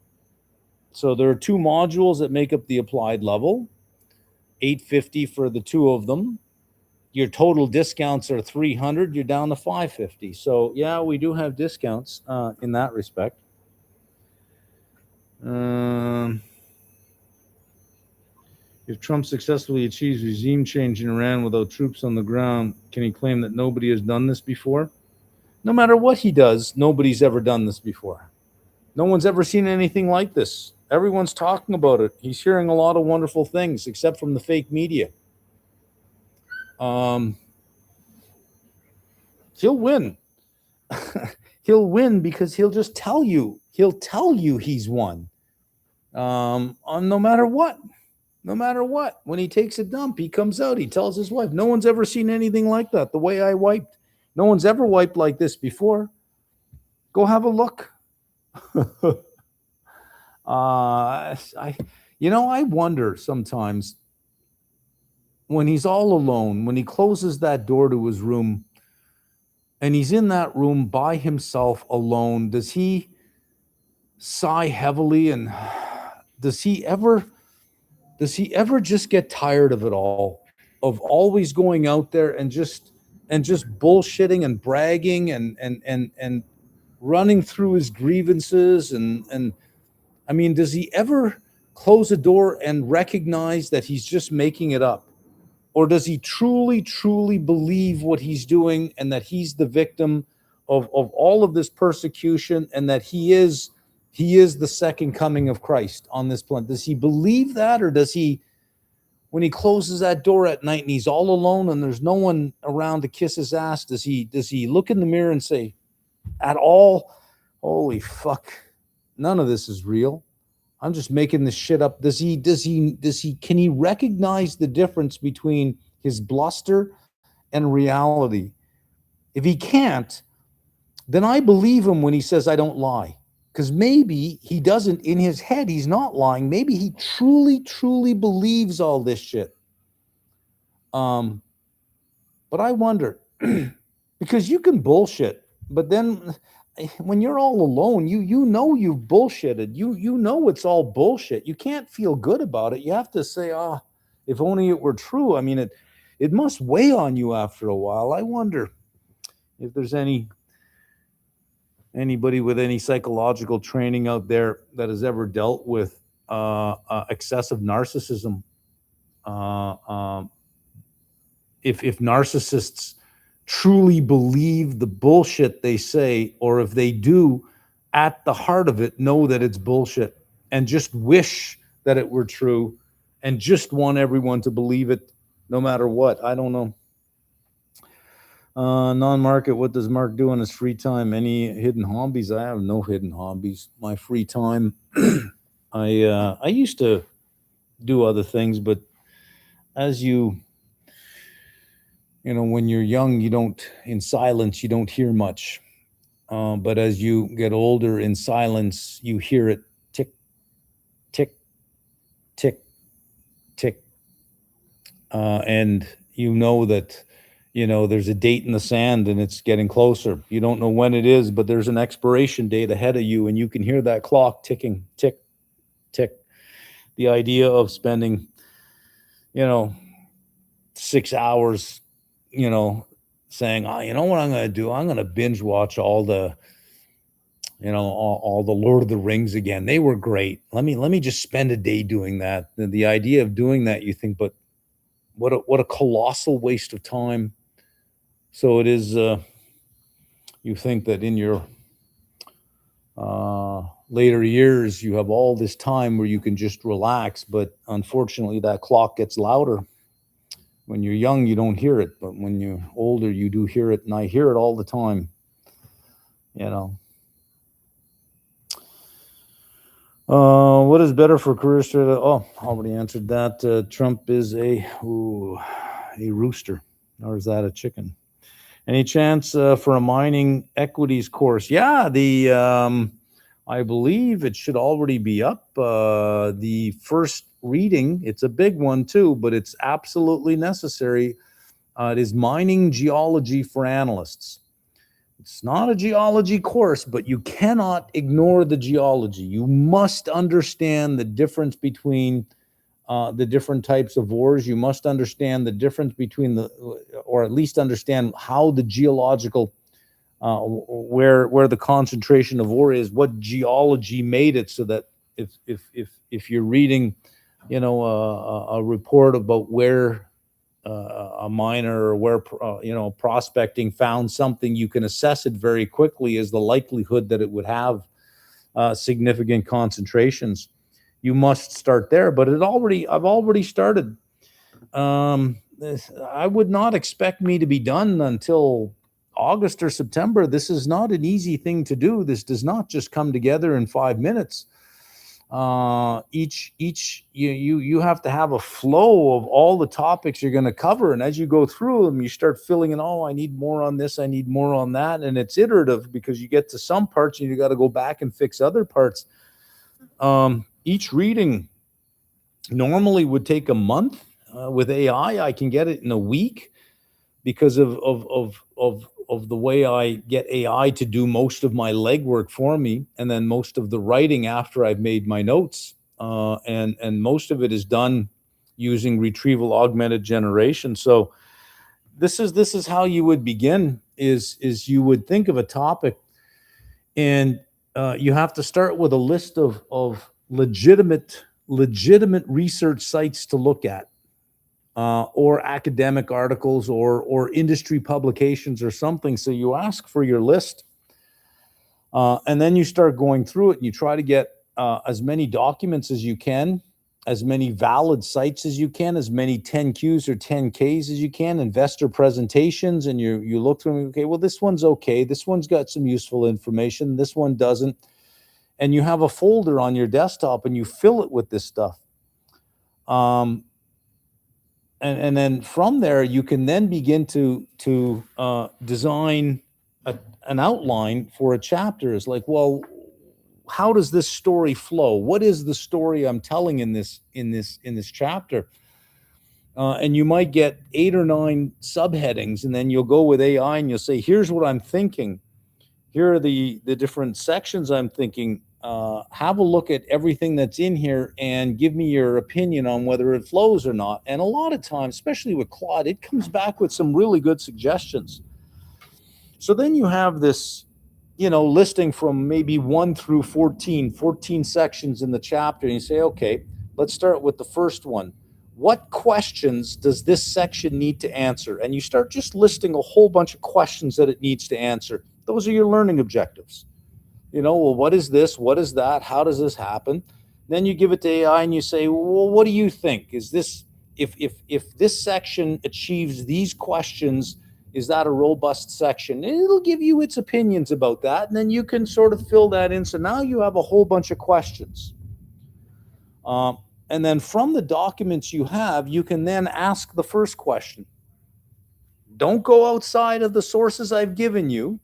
So there are 2 modules that make up the applied level, $850 for the 2 of them. Your total discounts are $300. You're down to $550. So yeah, we do have discounts in that respect. If Trump successfully achieves regime change in Iran without troops on the ground, can he claim that nobody has done this before? No matter what he does, nobody's ever done this before. No one's ever seen anything like this. Everyone's talking about it. He's hearing a lot of wonderful things, except from the fake media. He'll win. He'll win because he'll just tell you. He'll tell you he's won. On no matter what. No matter what. When he takes a dump, he comes out. He tells his wife. No one's ever seen anything like that. The way I wiped. No one's ever wiped like this before. Go have a look. I wonder sometimes when he's all alone, when he closes that door to his room and he's in that room by himself alone, does he sigh heavily, and does he ever just get tired of it all, of always going out there and just bullshitting and bragging and running through his grievances and I mean, does he ever close a door and recognize that he's just making it up? Or does he truly, truly believe what he's doing and that he's the victim of all of this persecution and that he is the second coming of Christ on this planet? Does he believe that, or does he, when he closes that door at night and he's all alone and there's no one around to kiss his ass, does he look in the mirror and say, at all, holy fuck, none of this is real. I'm just making this shit up. Can he recognize the difference between his bluster and reality. If he can't, then I believe him when he says I don't lie. Because maybe he doesn't, in his head, he's not lying. Maybe he truly, truly believes all this shit. But I wonder, because you can bullshit, but then when you're all alone, you know you've bullshitted. You know it's all bullshit. You can't feel good about it. You have to say, if only it were true. I mean, it must weigh on you after a while. I wonder if there's anybody with any psychological training out there that has ever dealt with excessive narcissism. If narcissists truly believe the bullshit they say, or if they do, at the heart of it, know that it's bullshit and just wish that it were true and just want everyone to believe it no matter what. I don't know. Non-market, what does Mark do in his free time? Any hidden hobbies? I have no hidden hobbies. My free time, I used to do other things, but as you know, when you're young, you don't, in silence, you don't hear much. But as you get older, in silence, you hear it tick, tick, tick, tick. And you know that, there's a date in the sand and it's getting closer. You don't know when it is, but there's an expiration date ahead of you and you can hear that clock ticking, tick, tick. The idea of spending, 6 hours, saying, you know what I'm going to do? I'm going to binge watch all the, all the Lord of the Rings again. They were great. Let me just spend a day doing that. The idea of doing that, you think, but what a colossal waste of time. So it is, you think that in your later years, you have all this time where you can just relax, but unfortunately that clock gets louder. When you're young, you don't hear it, but when you're older, you do hear it, and I hear it all the time, What is better for career strategy? Oh, already answered that. Trump is a rooster, or is that a chicken? Any chance for a mining equities course? Yeah, I believe it should already be up. The first reading, it's a big one too, but it's absolutely necessary. It is mining geology for analysts. It's not a geology course, but you cannot ignore the geology. You must understand the difference between the different types of ores. You must understand the difference between or at least understand how the geological, where the concentration of ore is, what geology made it, so that if you're reading, a report about where a miner or where prospecting found something, you can assess it very quickly as the likelihood that it would have significant concentrations. You must start there, but I've already started. I would not expect me to be done until August or September. This is not an easy thing to do. This does not just come together in 5 minutes. You have to have a flow of all the topics you're going to cover, and as you go through them, you start filling in. Oh, I need more on this, I need more on that, and it's iterative because you get to some parts and you got to go back and fix other parts. Each reading normally would take a month. With AI, I can get it in a week because of the way I get AI to do most of my legwork for me, and then most of the writing after I've made my notes. And most of it is done using retrieval augmented generation. So this is how you would begin. Is you would think of a topic, and you have to start with a list of legitimate research sites to look at. Or academic articles or industry publications or something. So you ask for your list, and then you start going through it, and you try to get as many documents as you can, as many valid sites as you can, as many 10Qs or 10Ks as you can, investor presentations, and you look through them. Okay, well, this one's okay. This one's got some useful information. This one doesn't. And you have a folder on your desktop, and you fill it with this stuff. and then from there, you can then begin to design an outline for a chapter. It's like, well, how does this story flow? What is the story I'm telling in this chapter? And you might get 8 or 9 subheadings, and then you'll go with AI and you'll say, here's what I'm thinking. Here are the different sections I'm thinking. Have a look at everything that's in here and give me your opinion on whether it flows or not. And a lot of times, especially with Claude, it comes back with some really good suggestions. So then you have this, listing from maybe 1 through 14 sections in the chapter. And you say, okay, let's start with the first one. What questions does this section need to answer? And you start just listing a whole bunch of questions that it needs to answer. Those are your learning objectives. Well, what is this? What is that? How does this happen? Then you give it to AI and you say, well, what do you think? Is this, if this section achieves these questions, is that a robust section? And it'll give you its opinions about that. And then you can sort of fill that in. So now you have a whole bunch of questions. And then from the documents you have, you can then ask the first question. Don't go outside of the sources I've given you,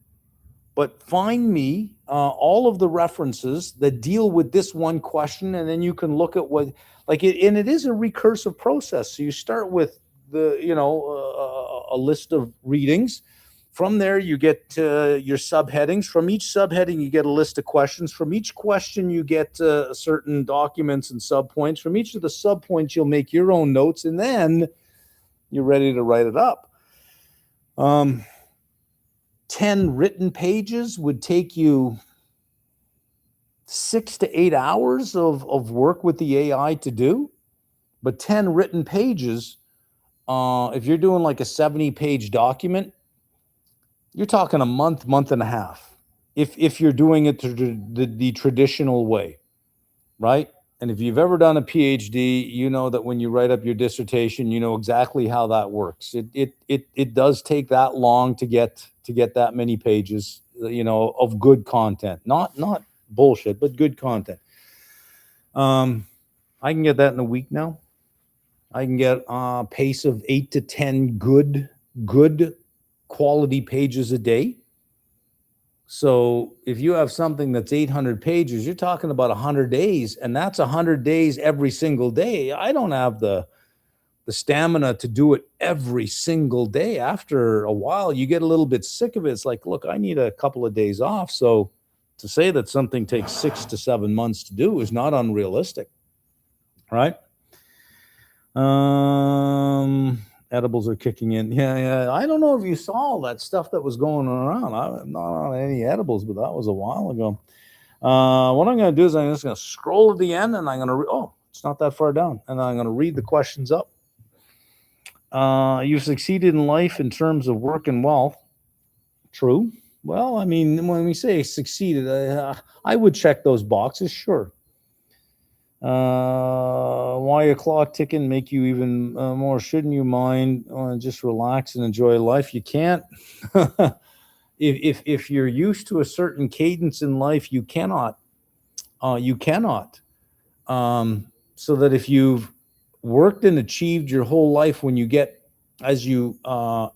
but find me all of the references that deal with this one question, and then you can look at what, and it is a recursive process. So you start with a list of readings. From there, you get your subheadings. From each subheading, you get a list of questions. From each question, you get certain documents and subpoints. From each of the subpoints, you'll make your own notes, and then you're ready to write it up. 10 written pages would take you 6 to 8 hours of work with the AI to do. But 10 written pages, if you're doing like a 70-page document, you're talking a month and a half. If you're doing it the traditional way, right? And if you've ever done a PhD, you know that when you write up your dissertation, you know exactly how that works. It does take that long to get that many pages, of good content, not bullshit, but good content. I can get that in a week now. I can get a pace of 8 to 10 good quality pages a day. So if you have something that's 800 pages, you're talking about 100 days, and that's 100 days every single day. I don't have the stamina to do it every single day. After a while, you get a little bit sick of it. It's like, look, I need a couple of days off. So to say that something takes 6 to 7 months to do is not unrealistic, right? Edibles are kicking in. Yeah. I don't know if you saw all that stuff that was going around. I'm not on any edibles, but that was a while ago. What I'm going to do is I'm just going to scroll to the end, and I'm going to it's not that far down, and I'm going to read the questions up. You've succeeded in life in terms of work and wealth. True. Well, I mean, when we say succeeded, I would check those boxes, sure. Why a clock ticking make you even more? Shouldn't you mind? Just relax and enjoy life. You can't. If you're used to a certain cadence in life, you cannot. So that if you've worked and achieved your whole life, when you get, as you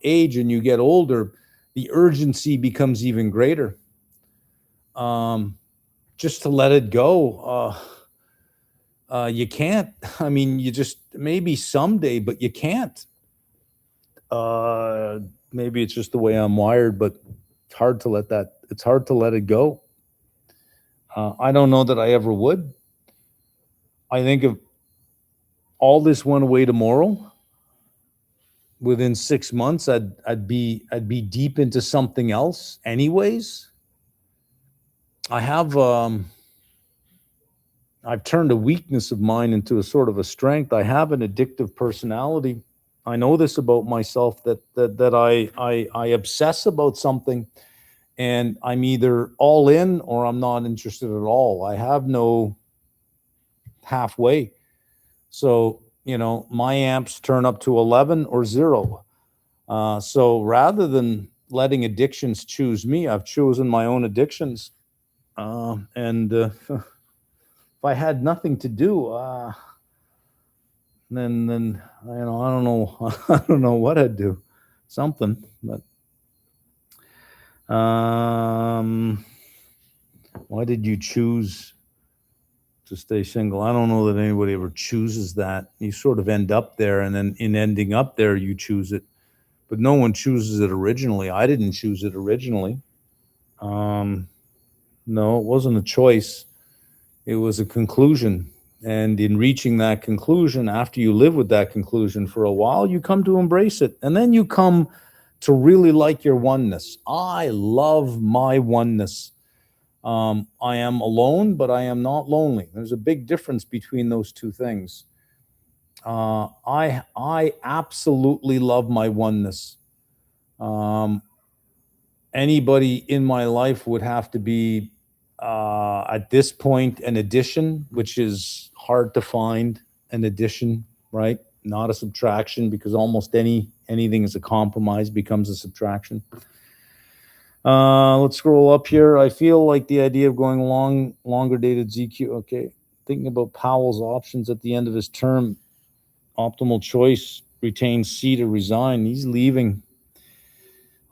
age and you get older, the urgency becomes even greater. Just to let it go. You can't. I mean, you just, maybe someday, but you can't. Maybe it's just the way I'm wired, but it's hard to let it go. I don't know that I ever would. I think if all this went away tomorrow, within 6 months, I'd be deep into something else anyways. I've turned a weakness of mine into a sort of a strength. I have an addictive personality. I know this about myself, that I obsess about something, and I'm either all in or I'm not interested at all. I have no halfway. So, my amps turn up to 11 or 0. So rather than letting addictions choose me, I've chosen my own addictions. If I had nothing to do, then I don't know, I don't know what I'd do, something, but why did you choose to stay single? I don't know that anybody ever chooses that. You sort of end up there, and then in ending up there, you choose it. But no one chooses it originally. I didn't choose it originally. No, it wasn't a choice. It was a conclusion. And in reaching that conclusion, after you live with that conclusion for a while, you come to embrace it. And then you come to really like your oneness. I love my oneness. I am alone, but I am not lonely. There's a big difference between those two things. I absolutely love my oneness. Anybody in my life would have to be, at this point, an addition, which is hard to find, an addition, right? Not a subtraction, because almost anything is a compromise becomes a subtraction. Let's scroll up here. I feel like the idea of going longer dated ZQ. Okay. Thinking about Powell's options at the end of his term. Optimal choice, retain C to resign. He's leaving.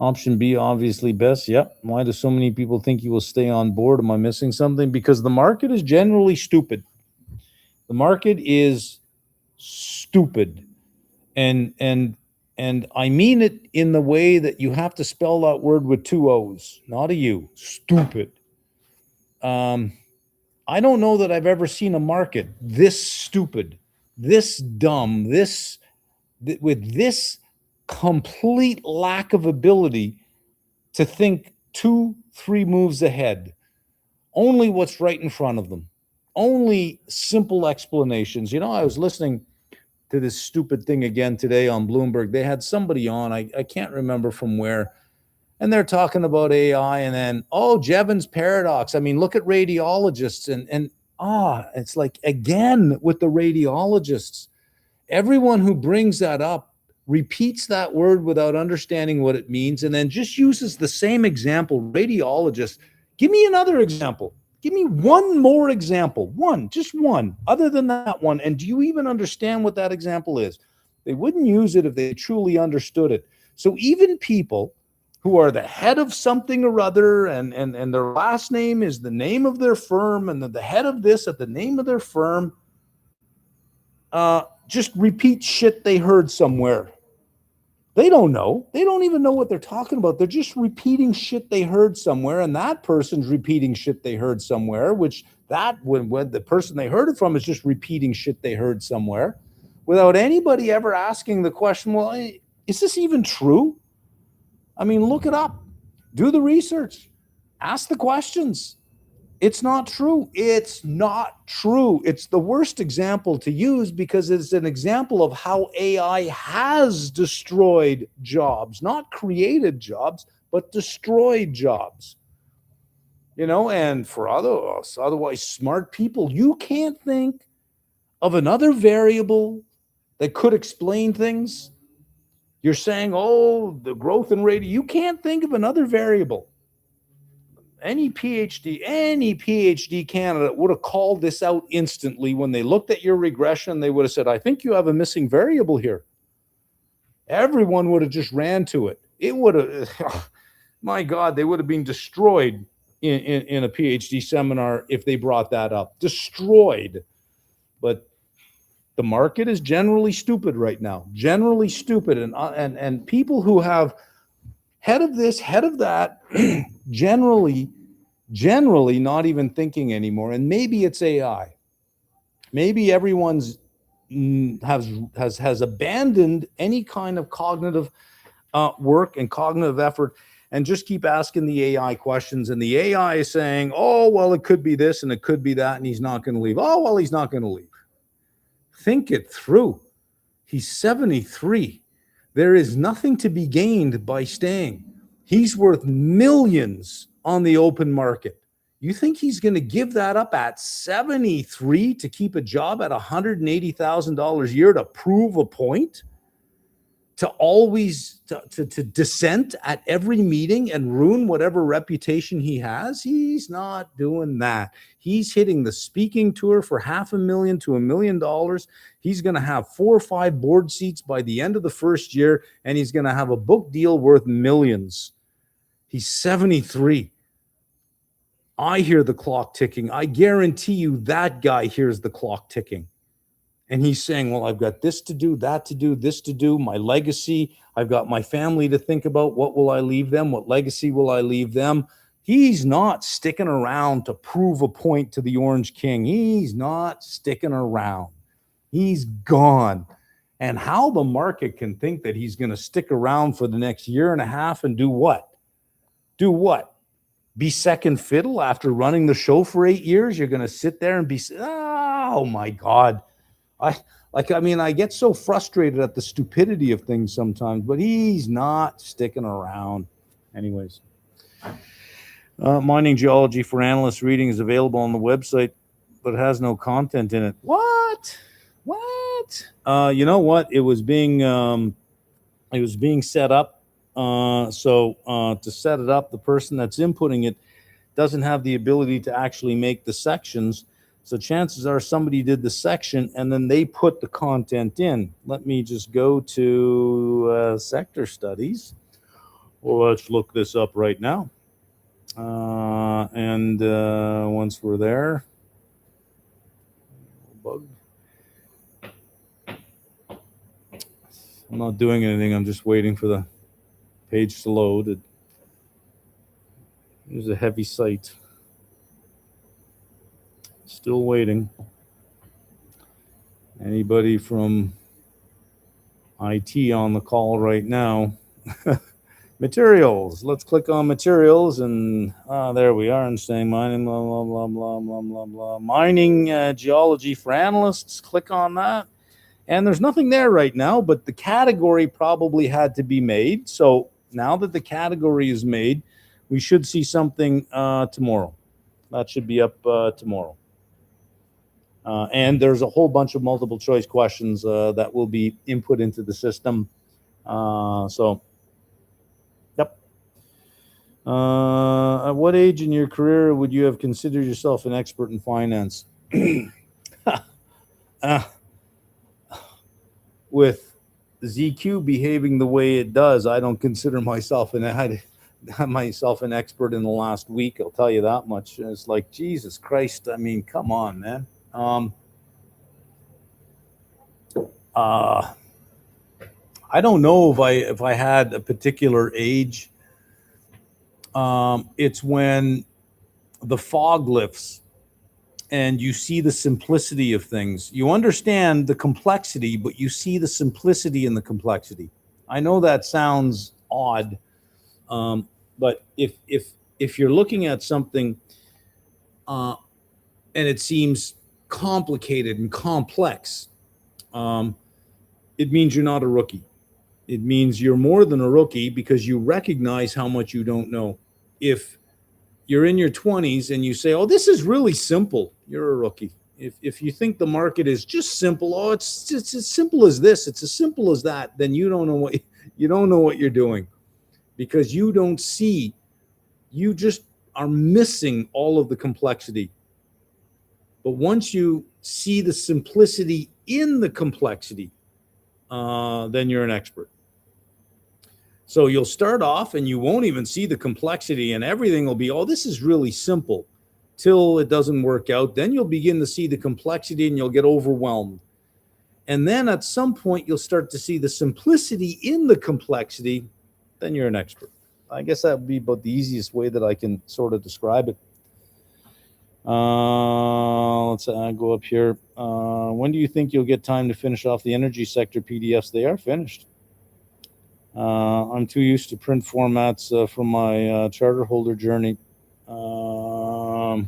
Option B, obviously best. Yep. Why do so many people think he will stay on board? Am I missing something? Because the market is generally stupid. The market is stupid. And I mean it in the way that you have to spell that word with two O's, not a U. Stupid. I don't know that I've ever seen a market this stupid, this dumb, with this complete lack of ability to think 2-3 moves ahead. Only what's right in front of them. Only simple explanations. I was listening to this stupid thing again today on Bloomberg. They had somebody on, I can't remember from where, and they're talking about AI, and then, Jevons paradox. I mean, look at radiologists, and it's like, again, with the radiologists, everyone who brings that up repeats that word without understanding what it means, and then just uses the same example. Radiologist, give me another example. Give me one more example. Just one, other than that one. And do you even understand what that example is? They wouldn't use it if they truly understood it. So even people who are the head of something or other, and their last name is the name of their firm, and the head of this at the name of their firm, just repeat shit they heard somewhere. They don't know. They don't even know what they're talking about. They're just repeating shit they heard somewhere, and that person's repeating shit they heard somewhere, which when the person they heard it from is just repeating shit they heard somewhere without anybody ever asking the question, well, is this even true? I mean, look it up. Do the research. Ask the questions. It's not true. It's not true. It's the worst example to use because it's an example of how AI has destroyed jobs, not created jobs, but destroyed jobs. And for otherwise smart people, you can't think of another variable that could explain things. You're saying, the growth in rate. You can't think of another variable. Any PhD candidate would have called this out instantly. When they looked at your regression, they would have said, I think you have a missing variable here. Everyone would have just ran to it. It would have, my God, they would have been destroyed in a PhD seminar if they brought that up. Destroyed. But the market is generally stupid right now. Generally stupid. And people who have head of this, head of that, generally not even thinking anymore. And maybe it's AI. Maybe everyone's has abandoned any kind of cognitive work and cognitive effort, and just keep asking the AI questions. And the AI is saying, well, it could be this and it could be that, and he's not going to leave. Well, he's not going to leave. Think it through. He's 73. There is nothing to be gained by staying. He's worth millions on the open market. You think he's going to give that up at 73 to keep a job at $180,000 a year to prove a point? to always to dissent at every meeting and ruin whatever reputation he has. He's not doing that. He's hitting the speaking tour for $500,000 to $1 million. He's going to have 4 or 5 board seats by the end of the first year, and he's going to have a book deal worth millions. He's 73. I hear the clock ticking. I guarantee you that guy hears the clock ticking. And he's saying, well, I've got this to do, that to do, this to do, my legacy. I've got my family to think about. What will I leave them? What legacy will I leave them? He's not sticking around to prove a point to the Orange King. He's not sticking around. He's gone. And how the market can think that he's going to stick around for the next year and a half and do what? Do what? Be second fiddle after running the show for 8 years? You're going to sit there and be, oh my God. I get so frustrated at the stupidity of things sometimes, but he's not sticking around. Anyways, Mining Geology for Analysts reading is available on the website, but it has no content in it. What? You know what? It was being set up. So to set it up, the person that's inputting it doesn't have the ability to actually make the sections. So chances are somebody did the section and then they put the content in. Let me just go to sector studies. Well, let's look this up right now. And once we're there, bug. I'm not doing anything. I'm just waiting for the page to load. There's a heavy site. Still waiting. Anybody from IT on the call right now? Materials. Let's click on materials, and there we are. And saying mining, blah, blah, blah, blah, blah, blah, blah. Mining geology for analysts. Click on that. And there's nothing there right now, but the category probably had to be made. So now that the category is made, we should see something tomorrow. That should be up tomorrow. And there's a whole bunch of multiple choice questions that will be input into the system. So, yep. At what age in your career would you have considered yourself an expert in finance? With ZQ behaving the way it does, I don't consider myself an expert in the last week. I'll tell you that much. It's like, Jesus Christ. I mean, come on, man. I don't know if I had a particular age. It's when the fog lifts and you see the simplicity of things. You understand the complexity, but you see the simplicity in the complexity. I know that sounds odd, but if you're looking at something and it seems complicated and complex, it means you're not a rookie. It means you're more than a rookie because you recognize how much you don't know. If you're in your 20s and you say, oh, this is really simple, you're a rookie. If you think the market is just simple, oh, it's as simple as this, it's as simple as that, then you don't know what you're doing, because you don't see, you just are missing all of the complexity. But once you see the simplicity in the complexity, then you're an expert. So you'll start off and you won't even see the complexity, and everything will be, oh, this is really simple, till it doesn't work out. Then you'll begin to see the complexity and you'll get overwhelmed. And then at some point you'll start to see the simplicity in the complexity, then you're an expert. I guess that would be about the easiest way that I can sort of describe it. Let's go up here. When do you think you'll get time to finish off the energy sector PDFs? They are finished. I'm too used to print formats from my charter holder journey. Well,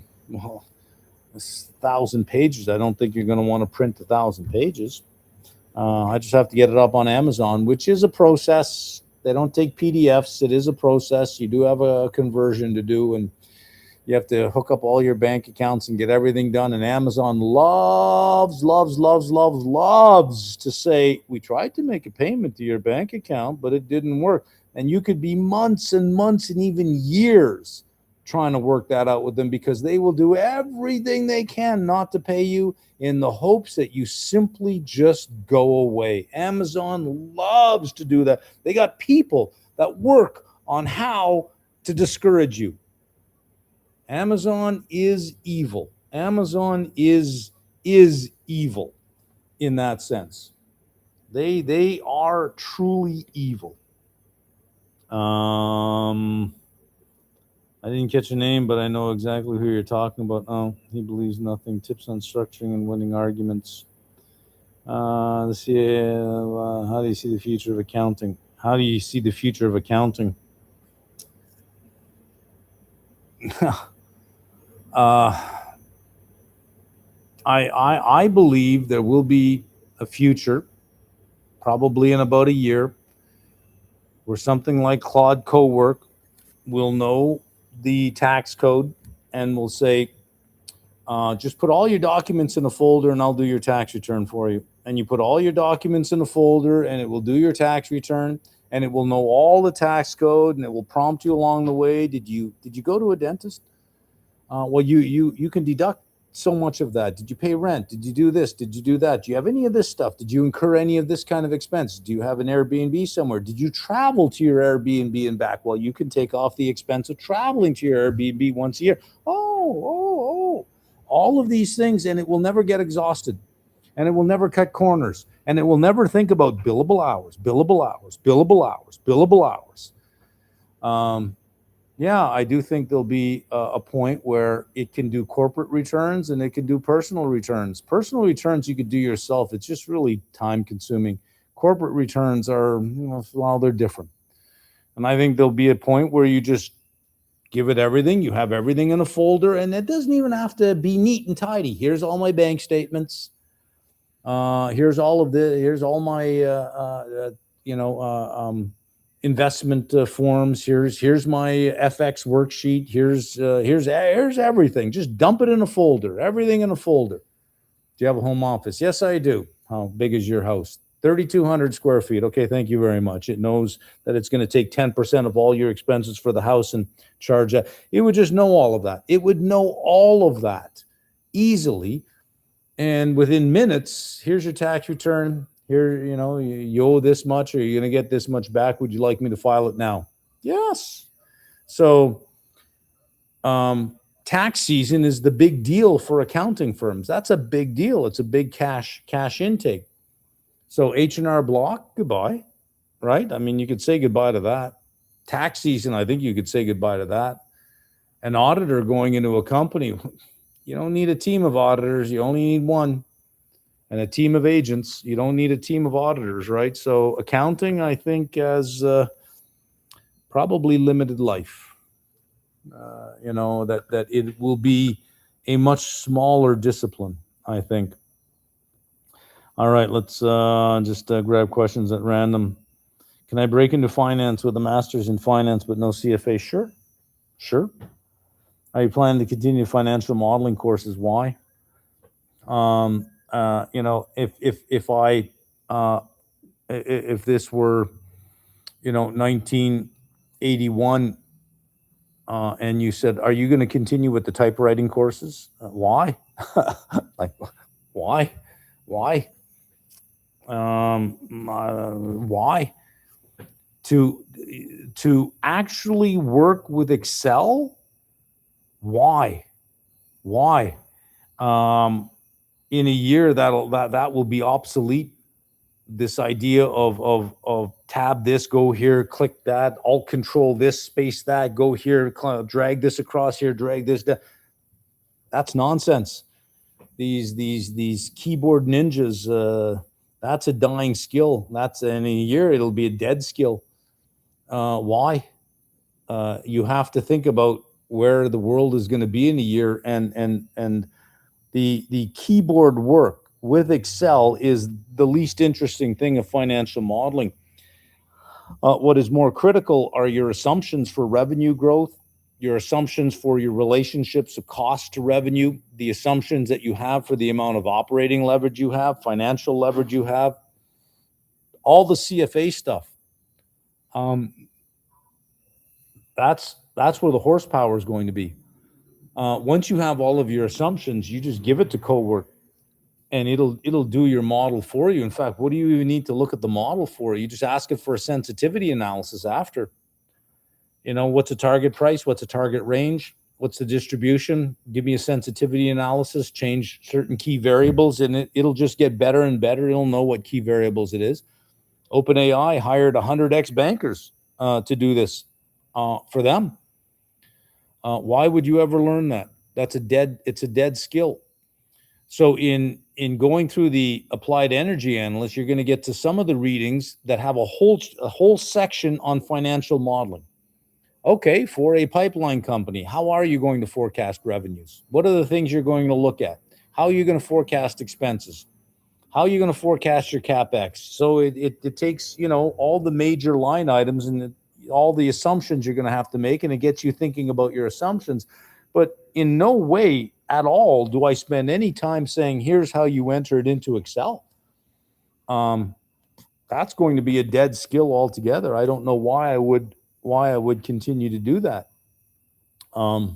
it's 1,000 pages. I don't think you're going to want to print 1,000 pages. I just have to get it up on Amazon, which is a process. They don't take PDFs. It is a process. You do have a conversion to do, and You have to hook up all your bank accounts and get everything done. And Amazon loves to say, we tried to make a payment to your bank account, but it didn't work. And you could be months and months and even years trying to work that out with them, because they will do everything they can not to pay you, in the hopes that you simply just go away. Amazon loves to do that. They got people that work on how to discourage you. Amazon is evil. Amazon is evil in that sense. They are truly evil. I didn't catch your name, but I know exactly who you're talking about. Oh, he believes nothing. Tips on structuring and winning arguments. Let's see. How do you see the future of accounting? How do you see the future of accounting? I believe there will be a future, probably in about a year, where something like Claude Cowork will know the tax code and will say, just put all your documents in a folder and I'll do your tax return for you. And you put all your documents in a folder and it will do your tax return, and it will know all the tax code, and it will prompt you along the way. Did you go to a dentist? Well, you can deduct so much of that. Did you pay rent? Did you do this? Did you do that? Do you have any of this stuff? Did you incur any of this kind of expense? Do you have an Airbnb somewhere? Did you travel to your Airbnb and back? Well, you can take off the expense of traveling to your Airbnb once a year. Oh, all of these things, and it will never get exhausted, and it will never cut corners, and it will never think about billable hours, billable hours, billable hours, billable hours. Yeah, I do think there'll be a point where it can do corporate returns and it can do personal returns. Personal returns you could do yourself. It's just really time consuming. Corporate returns are, well, they're different. And I think there'll be a point where you just give it everything. You have everything in a folder, and it doesn't even have to be neat and tidy. Here's all my bank statements. Here's all my, investment forms. Here's my FX worksheet. Here's everything. Just dump it in a folder. Everything in a folder. Do you have a home office? Yes, I do. How big is your house? 3,200 square feet. Okay, thank you very much. It knows that it's going to take 10% of all your expenses for the house and charge that. It would just know all of that. It would know all of that easily. And within minutes, here's your tax return. Here, you owe this much, or you're going to get this much back. Would you like me to file it now? Yes. So, tax season is the big deal for accounting firms. That's a big deal. It's a big cash intake. So H&R Block, goodbye, right? I mean, you could say goodbye to that. Tax season, I think you could say goodbye to that. An auditor going into a company, you don't need a team of auditors. You only need one. And a team of agents. You don't need a team of auditors, right? So accounting, I think, has probably limited life. That it will be a much smaller discipline, I think. All right, let's just grab questions at random. Can I break into finance with a master's in finance but no CFA? Sure. Are you planning to continue financial modeling courses? Why? If this were, 1981, and you said, "Are you going to continue with the typewriting courses?" Why? Like, why? Why? Why? To actually work with Excel? Why? In a year that will be obsolete. This idea of tab this, go here, click that, alt control this, space that, go here, drag this across here, drag this down. That's nonsense. These keyboard ninjas, that's a dying skill. That's in a year it'll be a dead skill. Why? You have to think about where the world is going to be in a year, and the keyboard work with Excel is the least interesting thing of financial modeling. What is more critical are your assumptions for revenue growth, your assumptions for your relationships of cost to revenue, the assumptions that you have for the amount of operating leverage you have, financial leverage you have, all the CFA stuff. That's where the horsepower is going to be. Once you have all of your assumptions, you just give it to Cowork, and it'll do your model for you. In fact, what do you even need to look at the model for? You just ask it for a sensitivity analysis after. What's a target price? What's a target range? What's the distribution? Give me a sensitivity analysis, change certain key variables, and it'll just get better and better. It'll know what key variables it is. OpenAI hired 100 ex-bankers to do this for them. Why would you ever learn that? It's a dead skill. So in going through the applied energy analyst, you're going to get to some of the readings that have a whole section on financial modeling. Okay, for a pipeline company, how are you going to forecast revenues? What are the things you're going to look at? How are you going to forecast expenses? How are you going to forecast your CapEx? So it takes, all the major line items and all the assumptions you're going to have to make, and it gets you thinking about your assumptions. But in no way at all do I spend any time saying, here's how you enter it into Excel. That's going to be a dead skill altogether. I don't know why I would continue to do that at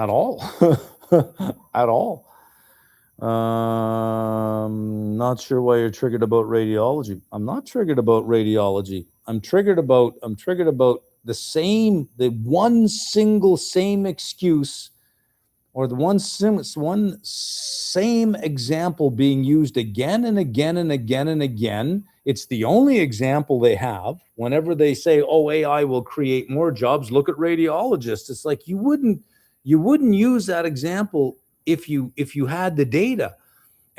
all. At all. Not sure why you're triggered about radiology. I'm not triggered about radiology. I'm triggered about the one single same excuse, or the one same example being used again and again and again and again. It's the only example they have. Whenever they say, "Oh, AI will create more jobs," look at radiologists. It's like you wouldn't use that example if you had the data.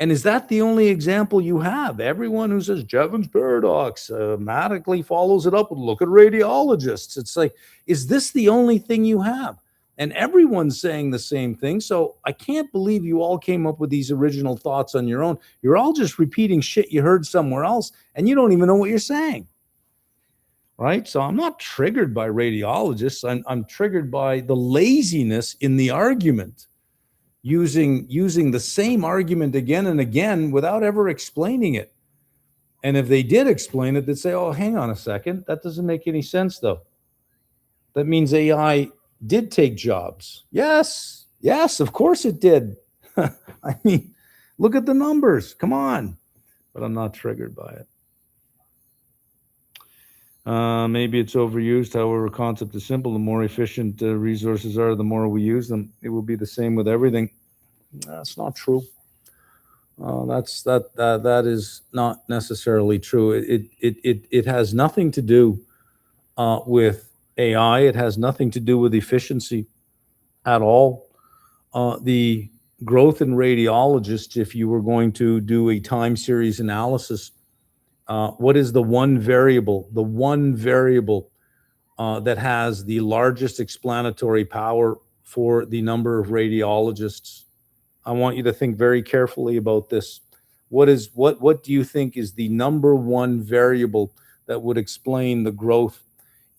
And is that the only example you have? Everyone who says Jevons paradox automatically follows it up with, look at radiologists. It's like, is this the only thing you have? And everyone's saying the same thing. So I can't believe you all came up with these original thoughts on your own. You're all just repeating shit you heard somewhere else, and you don't even know what you're saying. Right? So I'm not triggered by radiologists. I'm triggered by the laziness in the argument. Using the same argument again and again without ever explaining it. And if they did explain it, they'd say, oh, hang on a second. That doesn't make any sense, though. That means AI did take jobs. Yes, of course it did. I mean, look at the numbers. Come on. But I'm not triggered by it. Maybe it's overused. However, concept is simple. The more efficient resources are, the more we use them. It will be the same with everything. That's not true. That is not necessarily true. It has nothing to do with AI. It has nothing to do with efficiency at all. The growth in radiologists, if you were going to do a time series analysis, what is the one variable that has the largest explanatory power for the number of radiologists? I want you to think very carefully about this. What do you think is the number one variable that would explain the growth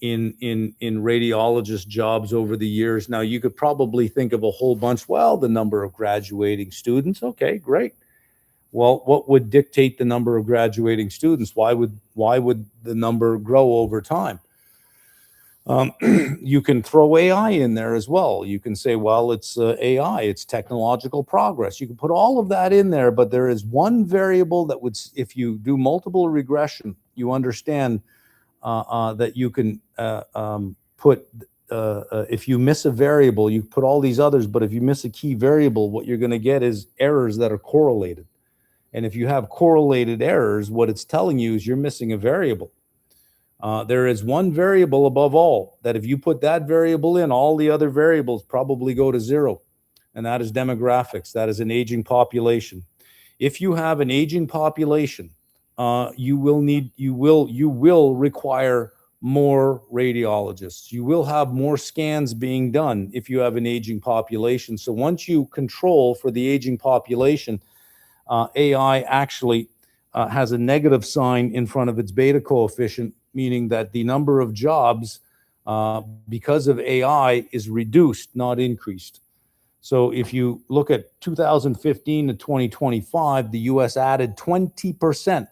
in radiologist jobs over the years? Now, you could probably think of a whole bunch. Well, the number of graduating students. Okay, great. Well, what would dictate the number of graduating students? Why would the number grow over time? You can throw AI in there as well. You can say, well, it's AI, it's technological progress. You can put all of that in there, but there is one variable that would, if you do multiple regression, you understand that you can put, if you miss a variable, you put all these others, but if you miss a key variable, what you're going to get is errors that are correlated. And if you have correlated errors, what it's telling you is you're missing a variable. There is one variable above all that if you put that variable in, all the other variables probably go to zero, and that is demographics. That is an aging population. If you have an aging population, you will require more radiologists. You will have more scans being done if you have an aging population. So once you control for the aging population, AI actually has a negative sign in front of its beta coefficient, meaning that the number of jobs because of AI is reduced, not increased. So if you look at 2015 to 2025, the US added 20%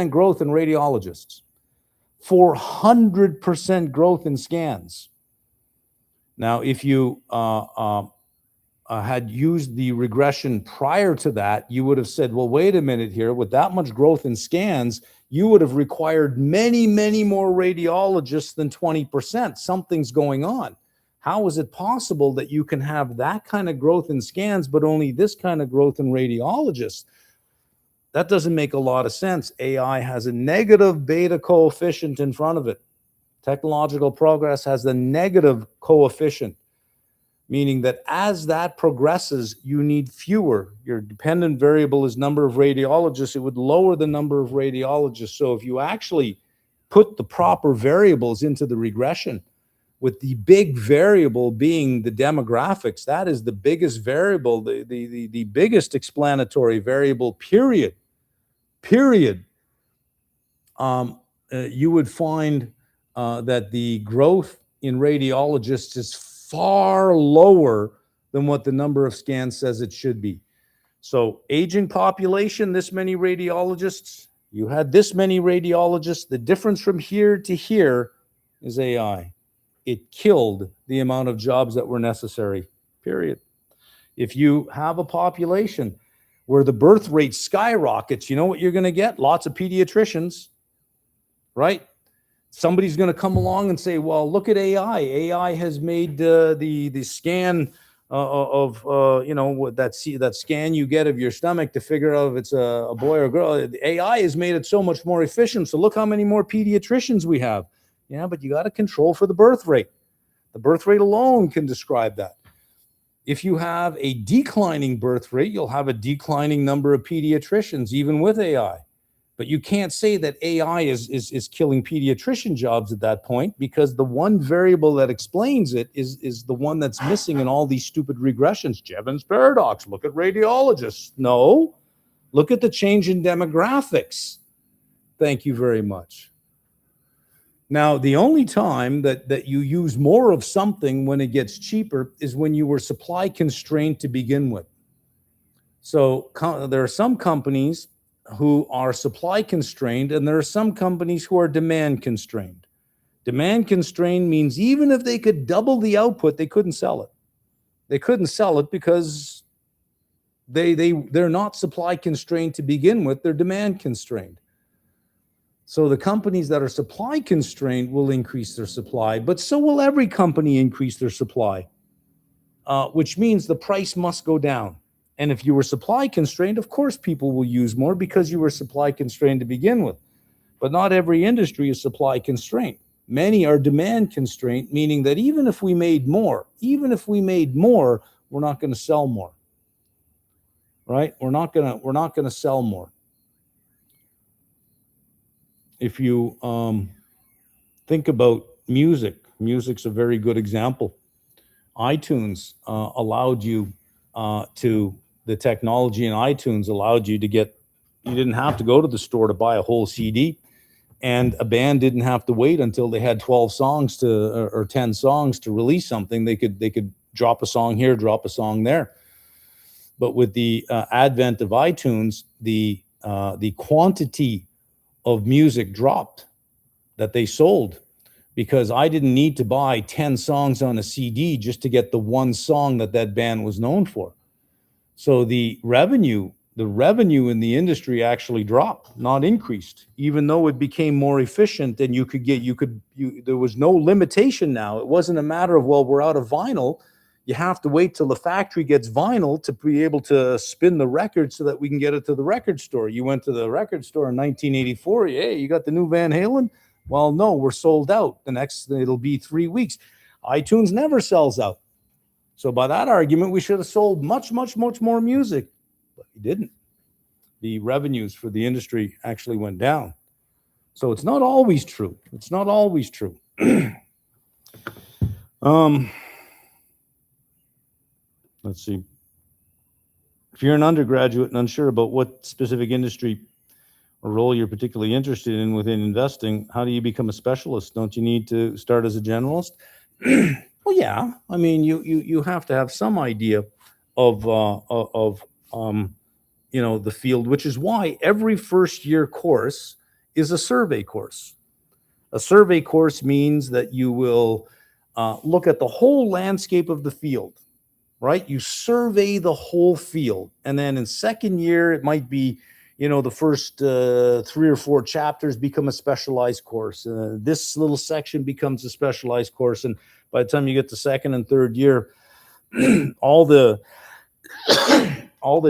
growth in radiologists, 400% growth in scans. Now, if you had used the regression prior to that, you would have said, well, wait a minute here, with that much growth in scans, you would have required many, many more radiologists than 20%. Something's going on. How is it possible that you can have that kind of growth in scans, but only this kind of growth in radiologists? That doesn't make a lot of sense. AI has a negative beta coefficient in front of it. Technological progress has the negative coefficient, meaning that as that progresses, you need fewer. Your dependent variable is number of radiologists. It would lower the number of radiologists. So if you actually put the proper variables into the regression, with the big variable being the demographics, that is the biggest variable, the biggest explanatory variable, period. You would find that the growth in radiologists is far lower than what the number of scans says it should be. So aging population, this many radiologists, you had this many radiologists. The difference from here to here is AI. It killed the amount of jobs that were necessary, period. If you have a population where the birth rate skyrockets, you know what you're going to get? Lots of pediatricians, right? Somebody's going to come along and say, well, look at AI. AI has made the scan of that scan you get of your stomach to figure out if it's a boy or a girl. AI has made it so much more efficient. So look how many more pediatricians we have. Yeah, but you got to control for the birth rate. The birth rate alone can describe that. If you have a declining birth rate, you'll have a declining number of pediatricians, even with AI. But you can't say that AI is killing pediatrician jobs at that point, because the one variable that explains it is the one that's missing in all these stupid regressions. Jevons paradox, look at radiologists. No, look at the change in demographics. Thank you very much. Now, the only time that you use more of something when it gets cheaper is when you were supply constrained to begin with. So there are some companies who are supply constrained, and there are some companies who are demand constrained. Demand constrained means even if they could double the output, they couldn't sell it. They couldn't sell it because they're not supply constrained to begin with, they're demand constrained. So the companies that are supply constrained will increase their supply, but so will every company increase their supply, which means the price must go down. And if you were supply constrained, of course, people will use more because you were supply constrained to begin with. But not every industry is supply constrained. Many are demand constrained, meaning that even if we made more, we're not going to sell more. Right? We're not going to sell more. If you think about music's a very good example. iTunes allowed you the technology in iTunes allowed you to you didn't have to go to the store to buy a whole CD, and a band didn't have to wait until they had 12 songs or 10 songs to release something. They could drop a song here, drop a song there. But with the advent of iTunes, the quantity of music dropped that they sold, because I didn't need to buy 10 songs on a CD just to get the one song that band was known for. So the revenue in the industry actually dropped, not increased, even though it became more efficient, and there was no limitation now. It wasn't a matter of, well, we're out of vinyl. You have to wait till the factory gets vinyl to be able to spin the record so that we can get it to the record store. You went to the record store in 1984. Hey, you got the new Van Halen? Well, no, we're sold out. It'll be 3 weeks. iTunes never sells out. So by that argument, we should have sold much, much, much more music, but we didn't. The revenues for the industry actually went down. So it's not always true. It's not always true. Let's see. If you're an undergraduate and unsure about what specific industry a role you're particularly interested in within investing, how do you become a specialist? Don't you need to start as a generalist? Well, yeah. I mean, you have to have some idea of the field, which is why every first year course is a survey course. A survey course means that you will look at the whole landscape of the field, right? You survey the whole field. And then in second year, it might be, the first 3 or 4 chapters become a specialized course. This little section becomes a specialized course. And by the time you get to second and third year, all the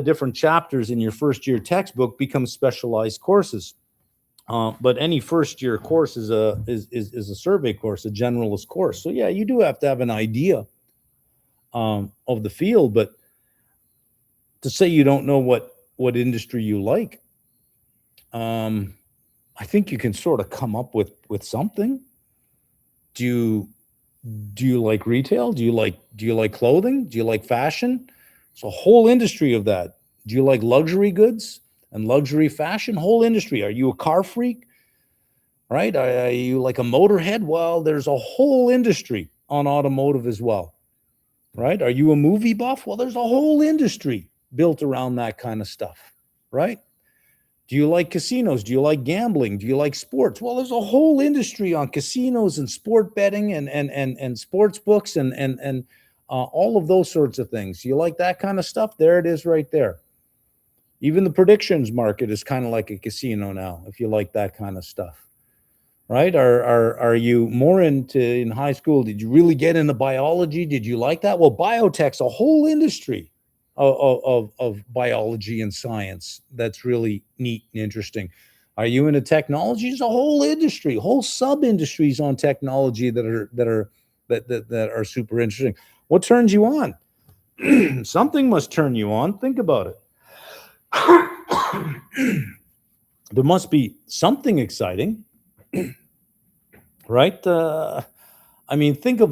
different chapters in your first year textbook become specialized courses. But any first year course is a survey course, a generalist course. So yeah, you do have to have an idea of the field, but to say you don't know what industry you like, I think you can sort of come up with something. Do you like retail? Do you like clothing? Do you like fashion? It's a whole industry of that. Do you like luxury goods and luxury fashion? Whole industry. Are you a car freak? Right? Are you like a motorhead? Well, there's a whole industry on automotive as well. Right? Are you a movie buff? Well, there's a whole industry built around that kind of stuff. Right? Do you like casinos? Do you like gambling? Do you like sports? Well, there's a whole industry on casinos and sport betting and sports books and all of those sorts of things. Do you like that kind of stuff? There it is right there. Even the predictions market is kind of like a casino now, if you like that kind of stuff. Right? Are you more in high school? Did you really get into biology? Did you like that? Well, biotech's a whole industry of biology and science that's really neat and interesting. Are you into technology? There's a whole industry, whole sub industries on technology that are super interesting. What turns you on? Something must turn you on. Think about it. There must be something exciting. Right? I mean, think of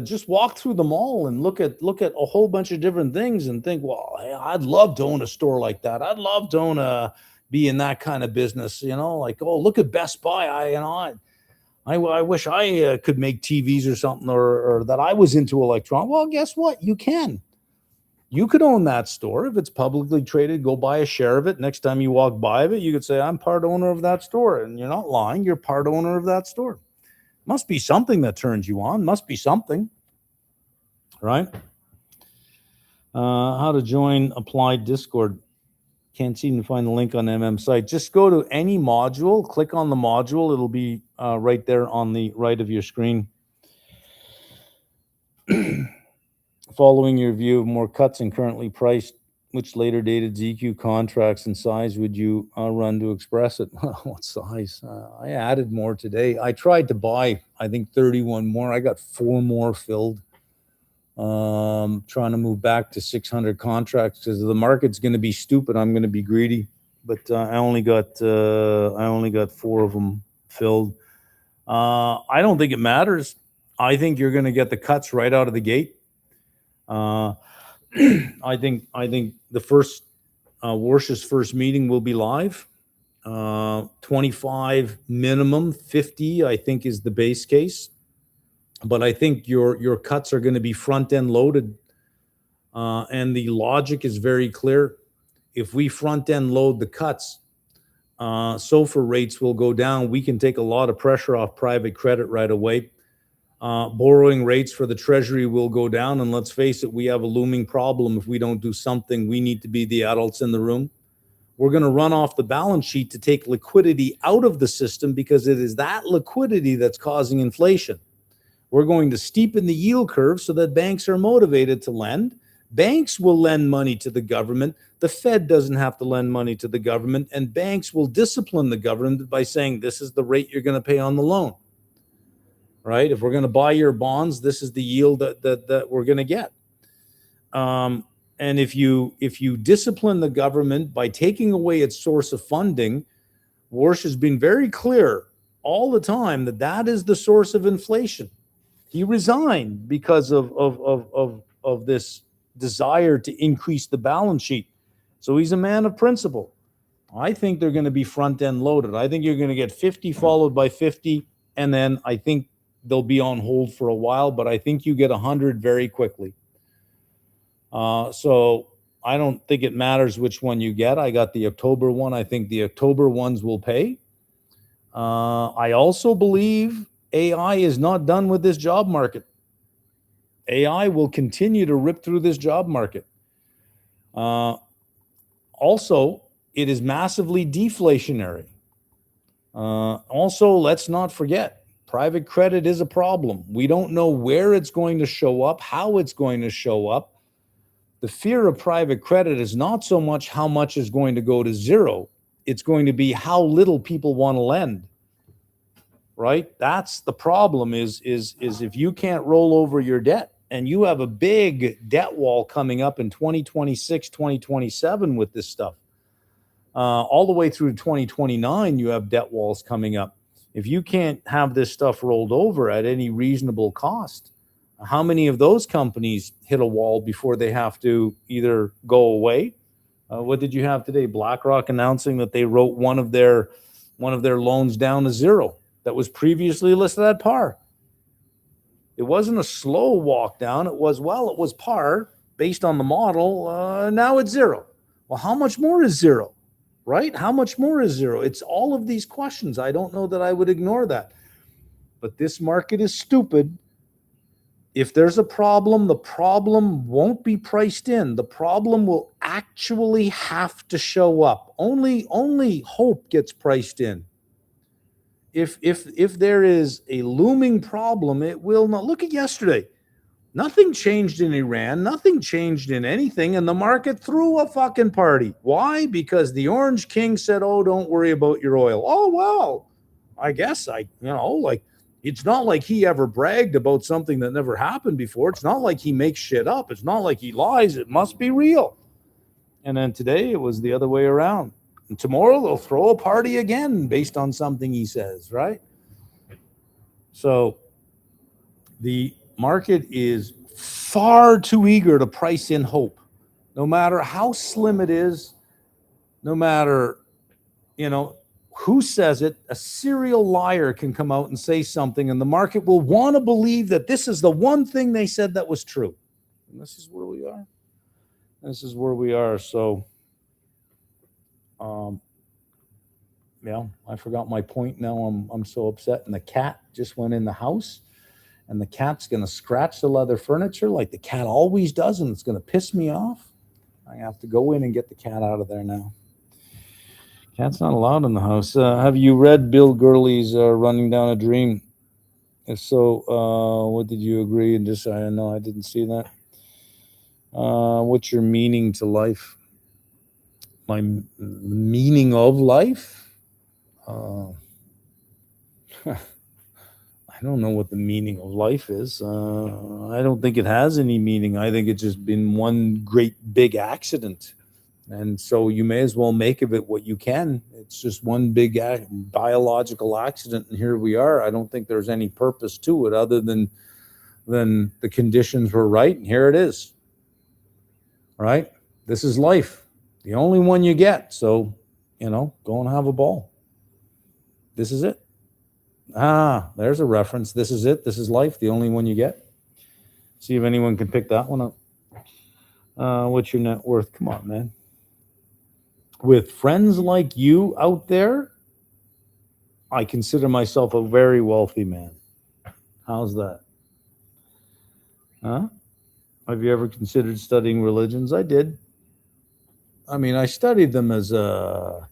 just walk through the mall and look at a whole bunch of different things and think, well, I'd love to own a store like that. I'd love to be in that kind of business, like, oh, look at Best Buy. I wish I could make TVs or something, or that I was into electronics. Well, guess what? You can. You could own that store. If it's publicly traded, go buy a share of it. Next time you walk by of it, you could say, I'm part owner of that store. And you're not lying. You're part owner of that store. Must be something that turns you on. Must be something. Right? How to join Applied Discord. Can't seem to find the link on MM site. Just go to any module. Click on the module. It'll be right there on the right of your screen. Following your view of more cuts and currently priced, which later dated ZQ contracts and size would you run to express it? What size? I added more today. I tried to buy, I think, 31 more. I got 4 more filled. Trying to move back to 600 contracts because the market's going to be stupid. I'm going to be greedy, but I only got 4 of them filled. I don't think it matters. I think you're going to get the cuts right out of the gate. I think the first Warsh's first meeting will be live. 25 minimum, 50 I think is the base case. But I think your cuts are going to be front end loaded, and the logic is very clear. If we front end load the cuts, SOFR rates will go down. We can take a lot of pressure off private credit right away. Borrowing rates for the Treasury will go down. And let's face it, we have a looming problem. If we don't do something, we need to be the adults in the room. We're going to run off the balance sheet to take liquidity out of the system because it is that liquidity that's causing inflation. We're going to steepen the yield curve so that banks are motivated to lend. Banks will lend money to the government. The Fed doesn't have to lend money to the government, and banks will discipline the government by saying, this is the rate you're going to pay on the loan. Right? If we're going to buy your bonds, this is the yield that we're going to get. And if you discipline the government by taking away its source of funding, Warsh has been very clear all the time that is the source of inflation. He resigned because of this desire to increase the balance sheet. So he's a man of principle. I think they're going to be front-end loaded. I think you're going to get 50 followed by 50, and then I think they'll be on hold for a while, but I think you get 100 very quickly. So I don't think it matters which one you get. I got the October one. I think the October ones will pay. I also believe AI is not done with this job market. AI will continue to rip through this job market. Also, it is massively deflationary. Also, let's not forget, private credit is a problem. We don't know where it's going to show up, how it's going to show up. The fear of private credit is not so much how much is going to go to zero. It's going to be how little people want to lend. Right? That's the problem is if you can't roll over your debt and you have a big debt wall coming up in 2026, 2027 with this stuff. All the way through 2029, you have debt walls coming up. If you can't have this stuff rolled over at any reasonable cost, how many of those companies hit a wall before they have to either go away? What did you have today? BlackRock announcing that they wrote one of their loans down to zero that was previously listed at par. It wasn't a slow walk down. It was par based on the model. Now it's zero. Well, how much more is zero? Right? How much more is zero? It's all of these questions. I don't know that I would ignore that. But this market is stupid. If there's a problem, the problem won't be priced in. The problem will actually have to show up. Only hope gets priced in. If there is a looming problem, it will not. Look at yesterday. Nothing changed in Iran. Nothing changed in anything. And the market threw a fucking party. Why? Because the Orange King said, oh, don't worry about your oil. Oh, well, I guess it's not like he ever bragged about something that never happened before. It's not like he makes shit up. It's not like he lies. It must be real. And then today it was the other way around. And tomorrow they'll throw a party again based on something he says, right? So the market is far too eager to price in hope, no matter how slim it is, no matter, who says it. A serial liar can come out and say something, and the market will want to believe that this is the one thing they said that was true. And this is where we are. So, I forgot my point now. I'm so upset. And the cat just went in the house. And the cat's going to scratch the leather furniture like the cat always does, and it's going to piss me off. I have to go in and get the cat out of there now. Cat's not allowed in the house. Have you read Bill Gurley's Running Down a Dream? If so, what did you agree? And just, I know I didn't see that. What's your meaning to life? My meaning of life? I don't know what the meaning of life is. I don't think it has any meaning. I think it's just been one great big accident. And so you may as well make of it what you can. It's just one big biological accident, and here we are. I don't think there's any purpose to it other than the conditions were right, and here it is. Right? This is life. The only one you get. So, go and have a ball. This is it. There's a reference. This is it. This is life. The only one you get. See if anyone can pick that one up. What's your net worth? Come on, man. With friends like you out there, I consider myself a very wealthy man. How's that? Huh? Have you ever considered studying religions? I did. I mean, I studied them as more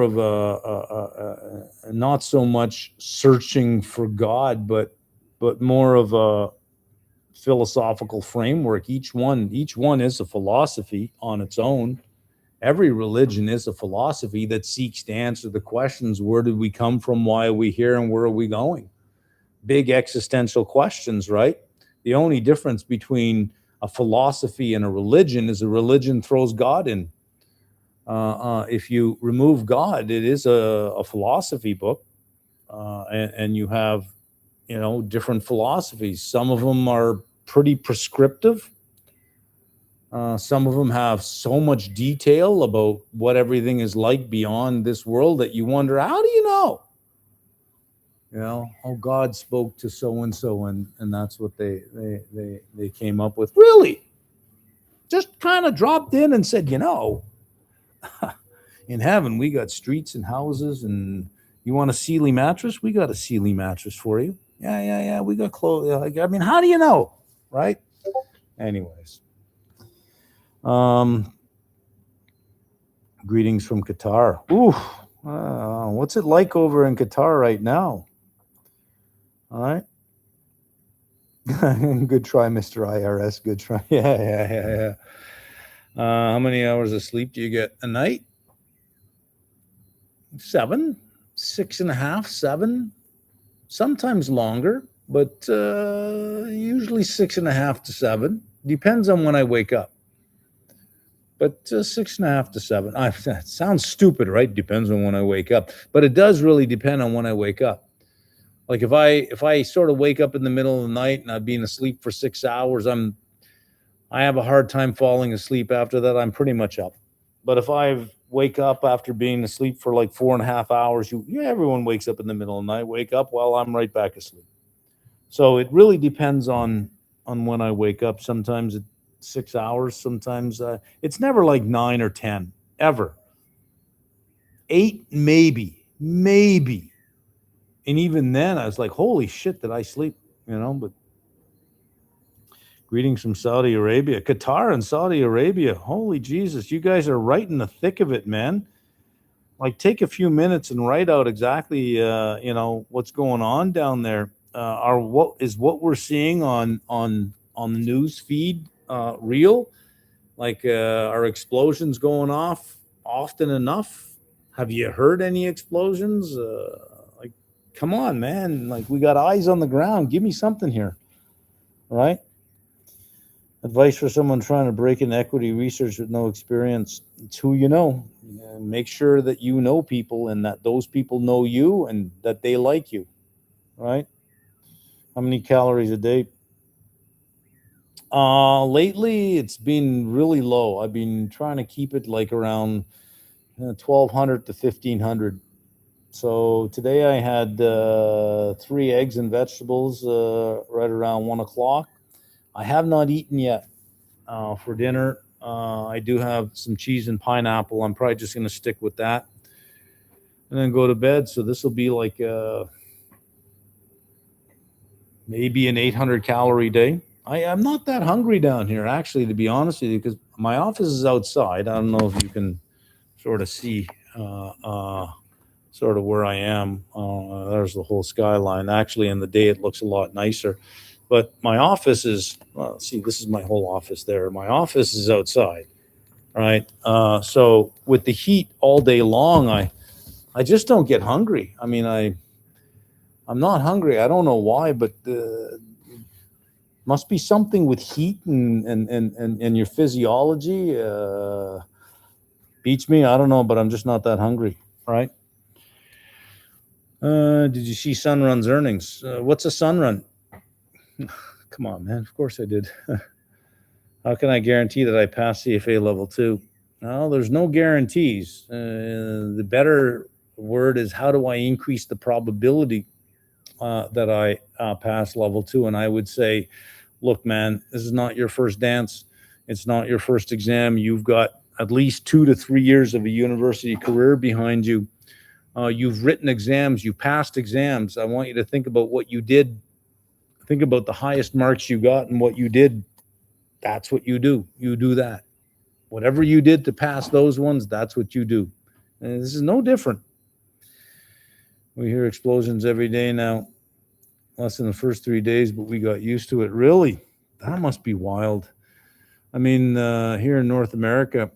of a not so much searching for God, but more of a philosophical framework. Each one is a philosophy on its own. Every religion is a philosophy that seeks to answer the questions: where did we come from? Why are we here? And where are we going? Big existential questions, right? The only difference between a philosophy and a religion is a religion throws God in. If you remove God, it is a philosophy book, and you have, different philosophies. Some of them are pretty prescriptive, Some of them have so much detail about what everything is like beyond this world that you wonder, how do you know? Oh, God spoke to so and so, and that's what they came up with. Really, just kind of dropped in and said, in heaven we got streets and houses, and you want a Sealy mattress? We got a Sealy mattress for you. Yeah. We got clothes. I mean, how do you know, right? Anyways. Greetings from Qatar. Ooh, what's it like over in Qatar right now? All right. Good try, Mr. IRS. Good try. Yeah. How many hours of sleep do you get a night? 7, 6.5, 7, sometimes longer, but usually 6.5 to 7. Depends on when I wake up. But 6.5 to 7. That sounds stupid, right? Depends on when I wake up. But it does really depend on when I wake up. Like if I sort of wake up in the middle of the night and I've been asleep for 6 hours, I have a hard time falling asleep after that. I'm pretty much up. But if I wake up after being asleep for like 4.5 hours, everyone wakes up in the middle of the night, wake up, well, I'm right back asleep. So it really depends on when I wake up. Sometimes it's 6 hours, sometimes it's never like 9 or 10, ever. 8, maybe. And even then, I was like, holy shit, did I sleep? But greetings from Saudi Arabia. Qatar and Saudi Arabia. Holy Jesus, you guys are right in the thick of it, man. Like, take a few minutes and write out exactly, what's going on down there. What we're seeing on the news feed real? Like, are explosions going off often enough? Have you heard any explosions? Like, come on, man. Like, we got eyes on the ground. Give me something here, right? Advice for someone trying to break into equity research with no experience. It's who you know. Make sure that you know people and that those people know you and that they like you, right? How many calories a day? Lately, it's been really low. I've been trying to keep it like around 1,200 to 1,500. So today I had 3 eggs and vegetables right around 1 o'clock. I have not eaten yet for dinner. I do have some cheese and pineapple. I'm probably just going to stick with that and then go to bed. So this will be like maybe an 800 calorie day. I'm not that hungry down here, actually, to be honest with you, because my office is outside. I don't know if you can sort of see sort of where I am. There's the whole skyline. Actually, in the day, it looks a lot nicer. But my office is, see, this is my whole office there. My office is outside, right? So with the heat all day long, I just don't get hungry. I mean, I'm not hungry. I don't know why, but must be something with heat and your physiology. Beats me. I don't know, but I'm just not that hungry, right? Did you see Sunrun's earnings? What's a Sunrun? Come on, man. Of course I did. How can I guarantee that I pass CFA level 2? No, there's no guarantees. The better word is, how do I increase the probability that I pass level 2? And I would say, look, man, this is not your first dance. It's not your first exam. You've got at least 2 to 3 years of a university career behind you. You've written exams. You passed exams. I want you to think about what you did. Think about the highest marks you got and what you did. That's what you do. You do that. Whatever you did to pass those ones, that's what you do. And this is no different. We hear explosions every day now. Less than the first 3 days, but we got used to it. Really? That must be wild. I mean, here in North America,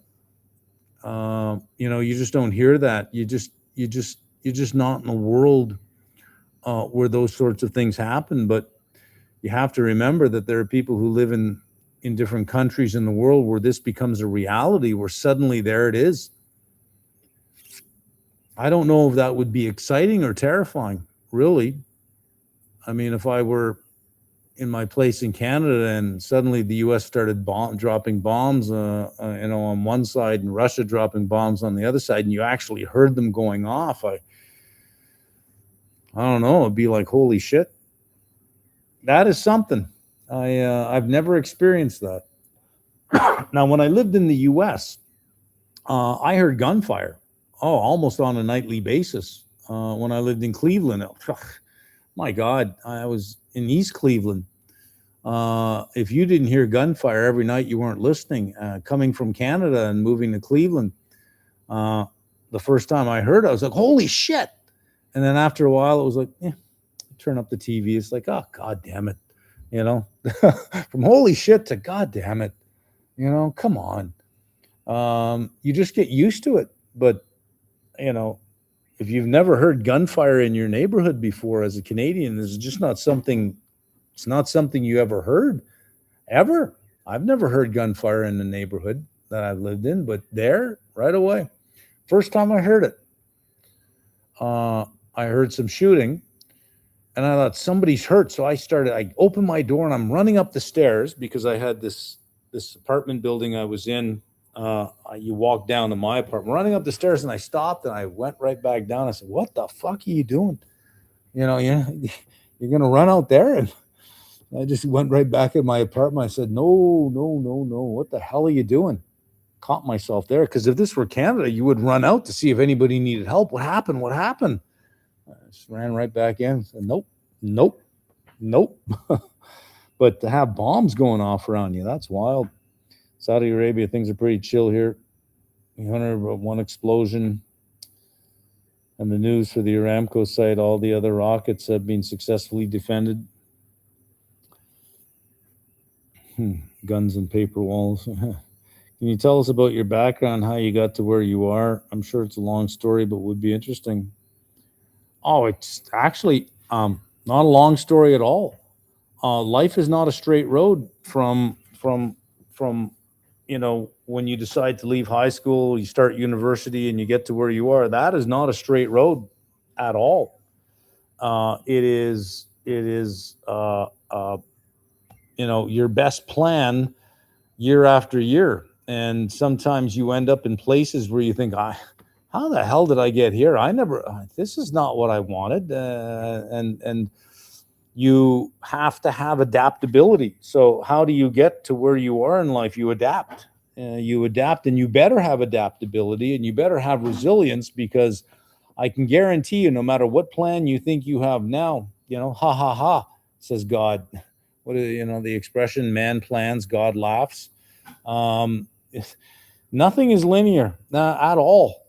you just don't hear that. You're just not in a world where those sorts of things happen. But you have to remember that there are people who live in different countries in the world where this becomes a reality, where suddenly there it is. I don't know if that would be exciting or terrifying, really. I mean, if I were in my place in Canada, and suddenly the U.S. started dropping bombs, on one side, and Russia dropping bombs on the other side, and you actually heard them going off. I don't know. It'd be like, holy shit. That is something. I've never experienced that. Now, when I lived in the U.S., I heard gunfire. Oh, almost on a nightly basis. When I lived in Cleveland, my God, I was in East Cleveland. If you didn't hear gunfire every night, you weren't listening. Coming from Canada and moving to Cleveland, the first time I heard it, I was like, holy shit. And then after a while, it was like, turn up the TV. It's like, oh, God damn it. From holy shit to God damn it. Come on. You just get used to it. But, if you've never heard gunfire in your neighborhood before as a Canadian, this is just not something, it's not something you ever heard, ever. I've never heard gunfire in the neighborhood that I've lived in, but there, right away. First time I heard it, I heard some shooting, and I thought somebody's hurt. So I opened my door, and I'm running up the stairs because I had this apartment building I was in. You walk down to my apartment, running up the stairs, and I stopped, and I went right back down. I said, what the fuck are you doing? You're going to run out there? And I just went right back in my apartment. I said, no. What the hell are you doing? Caught myself there, because if this were Canada, you would run out to see if anybody needed help. What happened? I just ran right back in. Said, nope. But to have bombs going off around you, that's wild. Saudi Arabia, things are pretty chill here. We heard about one explosion, and the news for the Aramco site, all the other rockets have been successfully defended. Guns and paper walls. Can you tell us about your background, how you got to where you are? I'm sure it's a long story, but would be interesting. Oh, it's actually not a long story at all. Life is not a straight road from when you decide to leave high school, you start university, and you get to where you are. That is not a straight road at all. It is your best plan year after year, and sometimes you end up in places where you think, how the hell did I get here? This is not what I wanted. And you have to have adaptability. So how do you get to where you are in life? You adapt. And you better have adaptability, and you better have resilience, because I can guarantee you, no matter what plan you think you have now, ha ha ha, says God. What is, the expression, man plans, God laughs. Nothing is linear at all.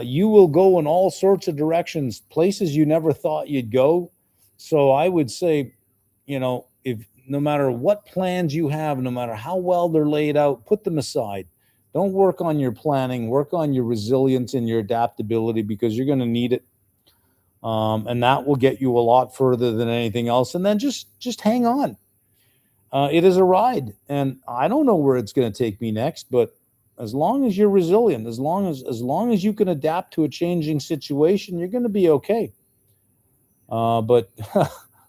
You will go in all sorts of directions, places you never thought you'd go. So I would say, if no matter what plans you have, no matter how well they're laid out, put them aside. Don't work on your planning, work on your resilience and your adaptability, because you're going to need it. And that will get you a lot further than anything else. And then just hang on. It is a ride, and I don't know where it's going to take me next, but as long as you're resilient, as long as you can adapt to a changing situation, you're going to be okay. But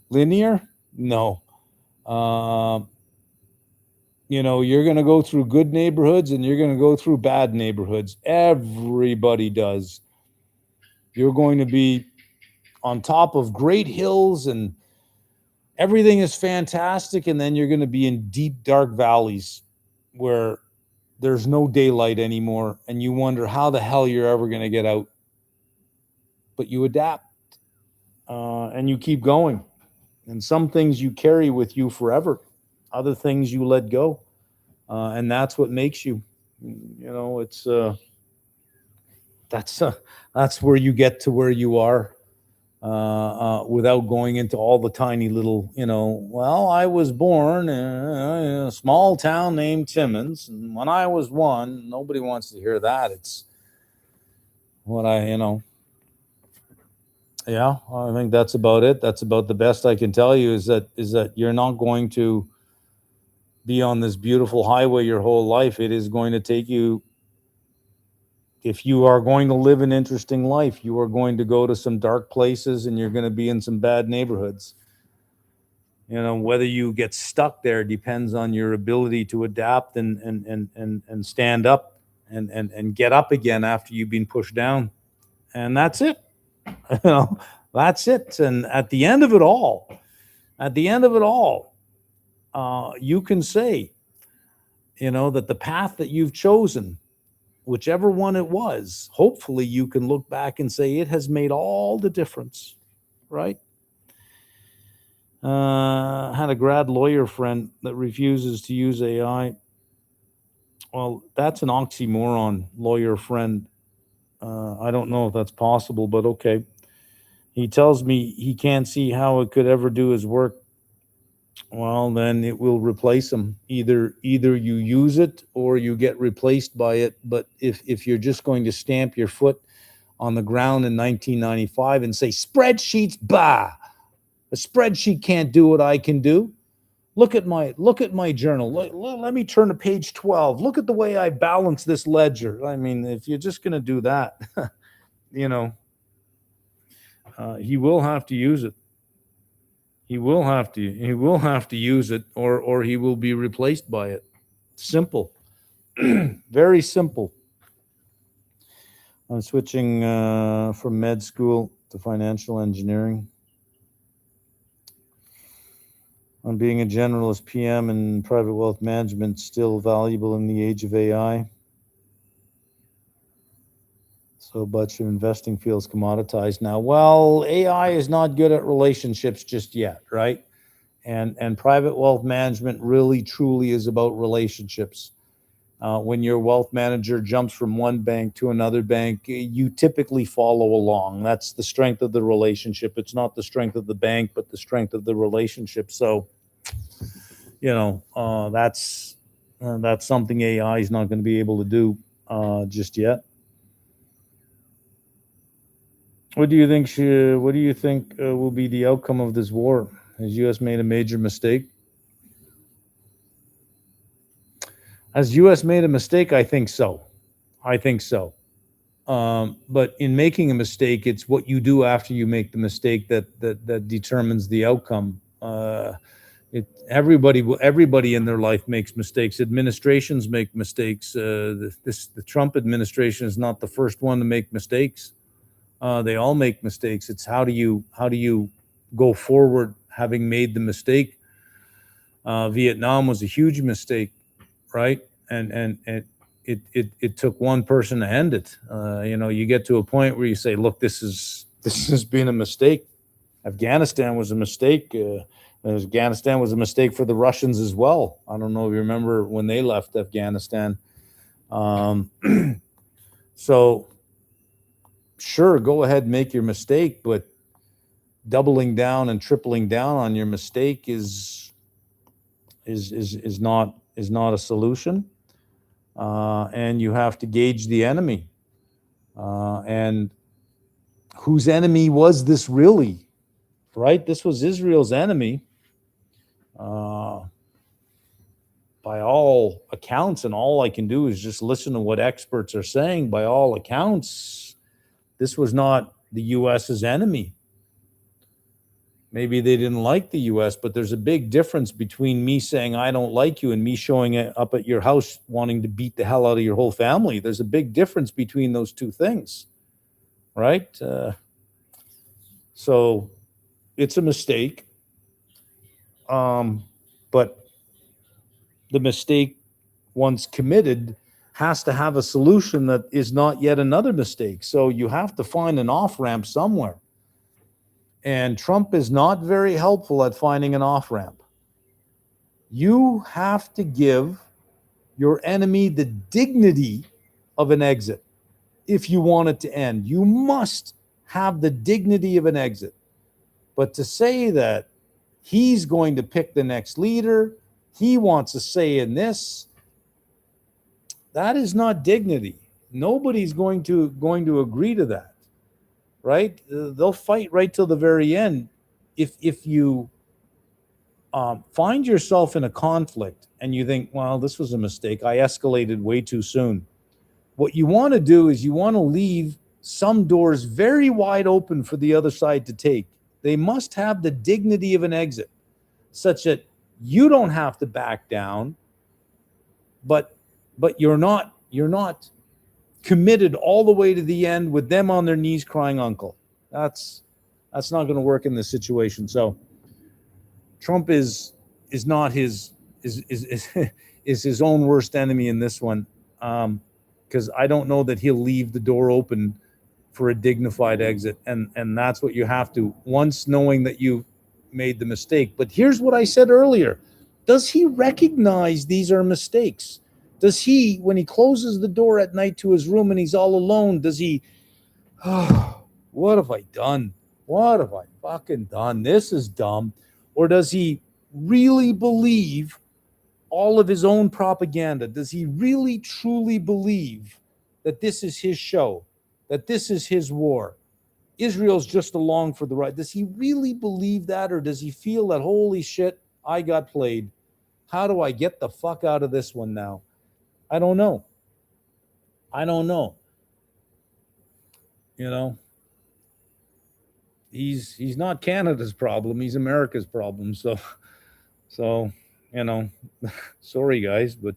linear, no. You're going to go through good neighborhoods, and you're going to go through bad neighborhoods. Everybody does. You're going to be on top of great hills, and everything is fantastic, and then you're going to be in deep, dark valleys where there's no daylight anymore, and you wonder how the hell you're ever going to get out. But you adapt, and you keep going. And some things you carry with you forever. Other things you let go. And that's what makes you. It's that's where you get to where you are, without going into all the tiny little, well, I was born in a small town named Timmins, and when I was one, nobody wants to hear that. It's what yeah, I think that's about it. That's about the best I can tell you, is that you're not going to be on this beautiful highway your whole life. It is going to take you, if you are going to live an interesting life, you are going to go to some dark places, and you're going to be in some bad neighborhoods. Whether you get stuck there depends on your ability to adapt and stand up and get up again after you've been pushed down. And that's it. you know, that's it. And at the end of it all, you can say, that the path that you've chosen, whichever one it was, hopefully you can look back and say it has made all the difference, right? Had a grad lawyer friend that refuses to use AI. Well, that's an oxymoron, lawyer friend. I don't know if that's possible, but okay. He tells me he can't see how it could ever do his work. Well, then it will replace him. Either you use it or you get replaced by it. But if you're just going to stamp your foot on the ground in 1995 and say spreadsheets, bah, a spreadsheet can't do what I can do. Look at my journal. Let me turn to page 12. Look at the way I balance this ledger. I mean, if you're just going to do that, he will have to use it. He will have to use it, or he will be replaced by it. Simple. Very simple. I'm switching from med school to financial engineering. On being a generalist PM in private wealth management still valuable in the age of AI. So much of investing feels commoditized now. Well, AI is not good at relationships just yet, right? And private wealth management really truly is about relationships. When your wealth manager jumps from one bank to another bank, you typically follow along. That's the strength of the relationship. It's not the strength of the bank, but the strength of the relationship. So, that's something AI is not going to be able to do just yet. What do you think will be the outcome of this war? Has U.S. made a major mistake? Has U.S. made a mistake? I think so. But in making a mistake, it's what you do after you make the mistake that determines the outcome. Everybody in their life makes mistakes. Administrations make mistakes. The Trump administration is not the first one to make mistakes. They all make mistakes. It's how do you go forward having made the mistake? Vietnam was a huge mistake, right? And it took one person to end it. You get to a point where you say, look, this has been a mistake. Afghanistan was a mistake. Afghanistan was a mistake for the Russians as well. I don't know if you remember when they left Afghanistan. So sure, go ahead and make your mistake, but doubling down and tripling down on your mistake is not a solution. And you have to gauge the enemy. And whose enemy was this really? Right? This was Israel's enemy. By all accounts, and all I can do is just listen to what experts are saying, by all accounts, this was not the U.S.'s enemy. Maybe they didn't like the U.S., but there's a big difference between me saying I don't like you and me showing up at your house wanting to beat the hell out of your whole family. There's a big difference between those two things, right? So it's a mistake. But the mistake, once committed, has to have a solution that is not yet another mistake. So you have to find an off-ramp somewhere. And Trump is not very helpful at finding an off-ramp. You have to give your enemy the dignity of an exit if you want it to end. You must have the dignity of an exit. But to say that he's going to pick the next leader, he wants a say in this, that is not dignity. Nobody's going to agree to that, right? They'll fight right till the very end. If you find yourself in a conflict and you think, well, this was a mistake, I escalated way too soon. What you want to do is you want to leave some doors very wide open for the other side to take. They must have the dignity of an exit. such that you don't have to back down, but you're not committed all the way to the end with them on their knees crying uncle. That's not going to work in this situation. So Trump is not his is his own worst enemy in this one, because I don't know that he'll leave the door open for a dignified exit, and that's what you have to, once knowing that you made the mistake. But here's what I said earlier: does he recognize these are mistakes? Does he, when he closes the door at night to his room and he's all alone, does he, oh, what have I done? What have I fucking done? This is dumb. Or does he really believe all of his own propaganda? Does he really truly believe that this is his show, that this is his war? Israel's just along for the ride. Does he really believe that, or does he feel that, holy shit, I got played? How do I get the fuck out of this one now? I don't know. You know, he's not Canada's problem. He's America's problem. So you know, sorry guys, but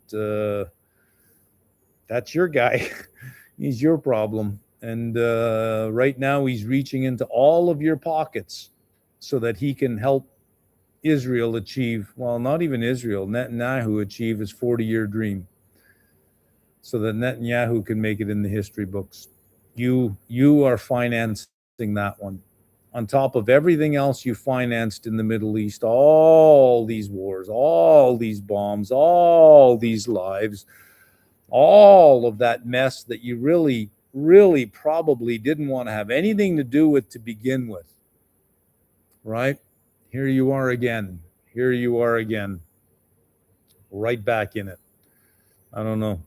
that's your guy. He's your problem. And right now he's reaching into all of your pockets so that he can help Israel achieve, well, not even Israel, Netanyahu achieve his 40-year dream, so that Netanyahu can make it in the history books. You are financing that one. On top of everything else you financed in the Middle East, all these wars, all these bombs, all these lives, all of that mess that you really, really probably didn't want to have anything to do with to begin with, right? Here you are again. Here you are again. Right back in it. I don't know.